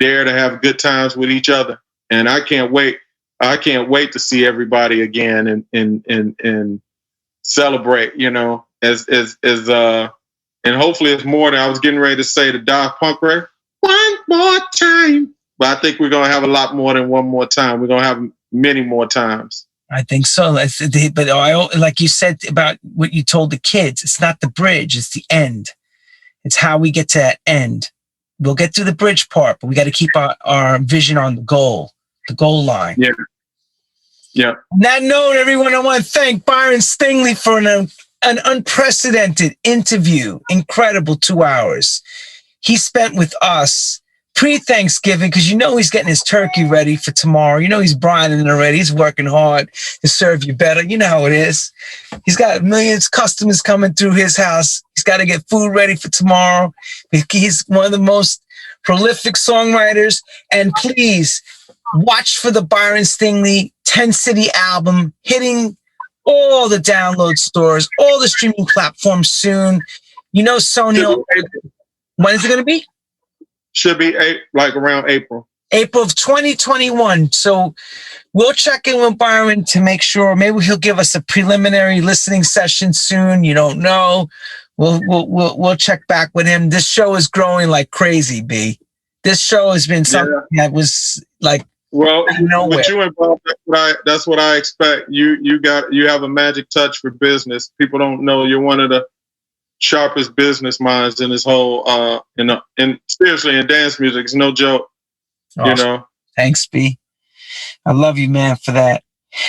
S1: there to have good times with each other. And I can't wait. I can't wait to see everybody again and celebrate, and hopefully it's more than I was getting ready to say the Daft Punk record. One more time. But I think we're going to have a lot more than one more time. We're going to have many more times.
S2: I think so. But like you said about what you told the kids, it's not the bridge, it's the end. It's how we get to that end. We'll get through the bridge part, but we got to keep our vision on the goal line.
S1: Yeah. Yeah.
S2: On that note, everyone, I want to thank Byron Stingily for an unprecedented interview. Incredible 2 hours he spent with us pre-Thanksgiving, because he's getting his turkey ready for tomorrow. He's brining already. He's working hard to serve you better. You know how it is. He's got millions of customers coming through his house. He's got to get food ready for tomorrow. He's one of the most prolific songwriters. And please watch for the Byron Stingily 10 City album hitting all the download stores, all the streaming platforms soon. Sony. When is it going to be?
S1: Should be around April.
S2: April of 2021. So we'll check in with Byron to make sure. Maybe he'll give us a preliminary listening session soon. You don't know. We'll check back with him. This show is growing like crazy, B. This show has been something that was like,
S1: well, with you involved, that's what I expect. You have a magic touch for business. People don't know you're one of the sharpest business minds in this whole and seriously in dance music. It's no joke.
S2: Awesome. Thanks, B. I love you, man, for that.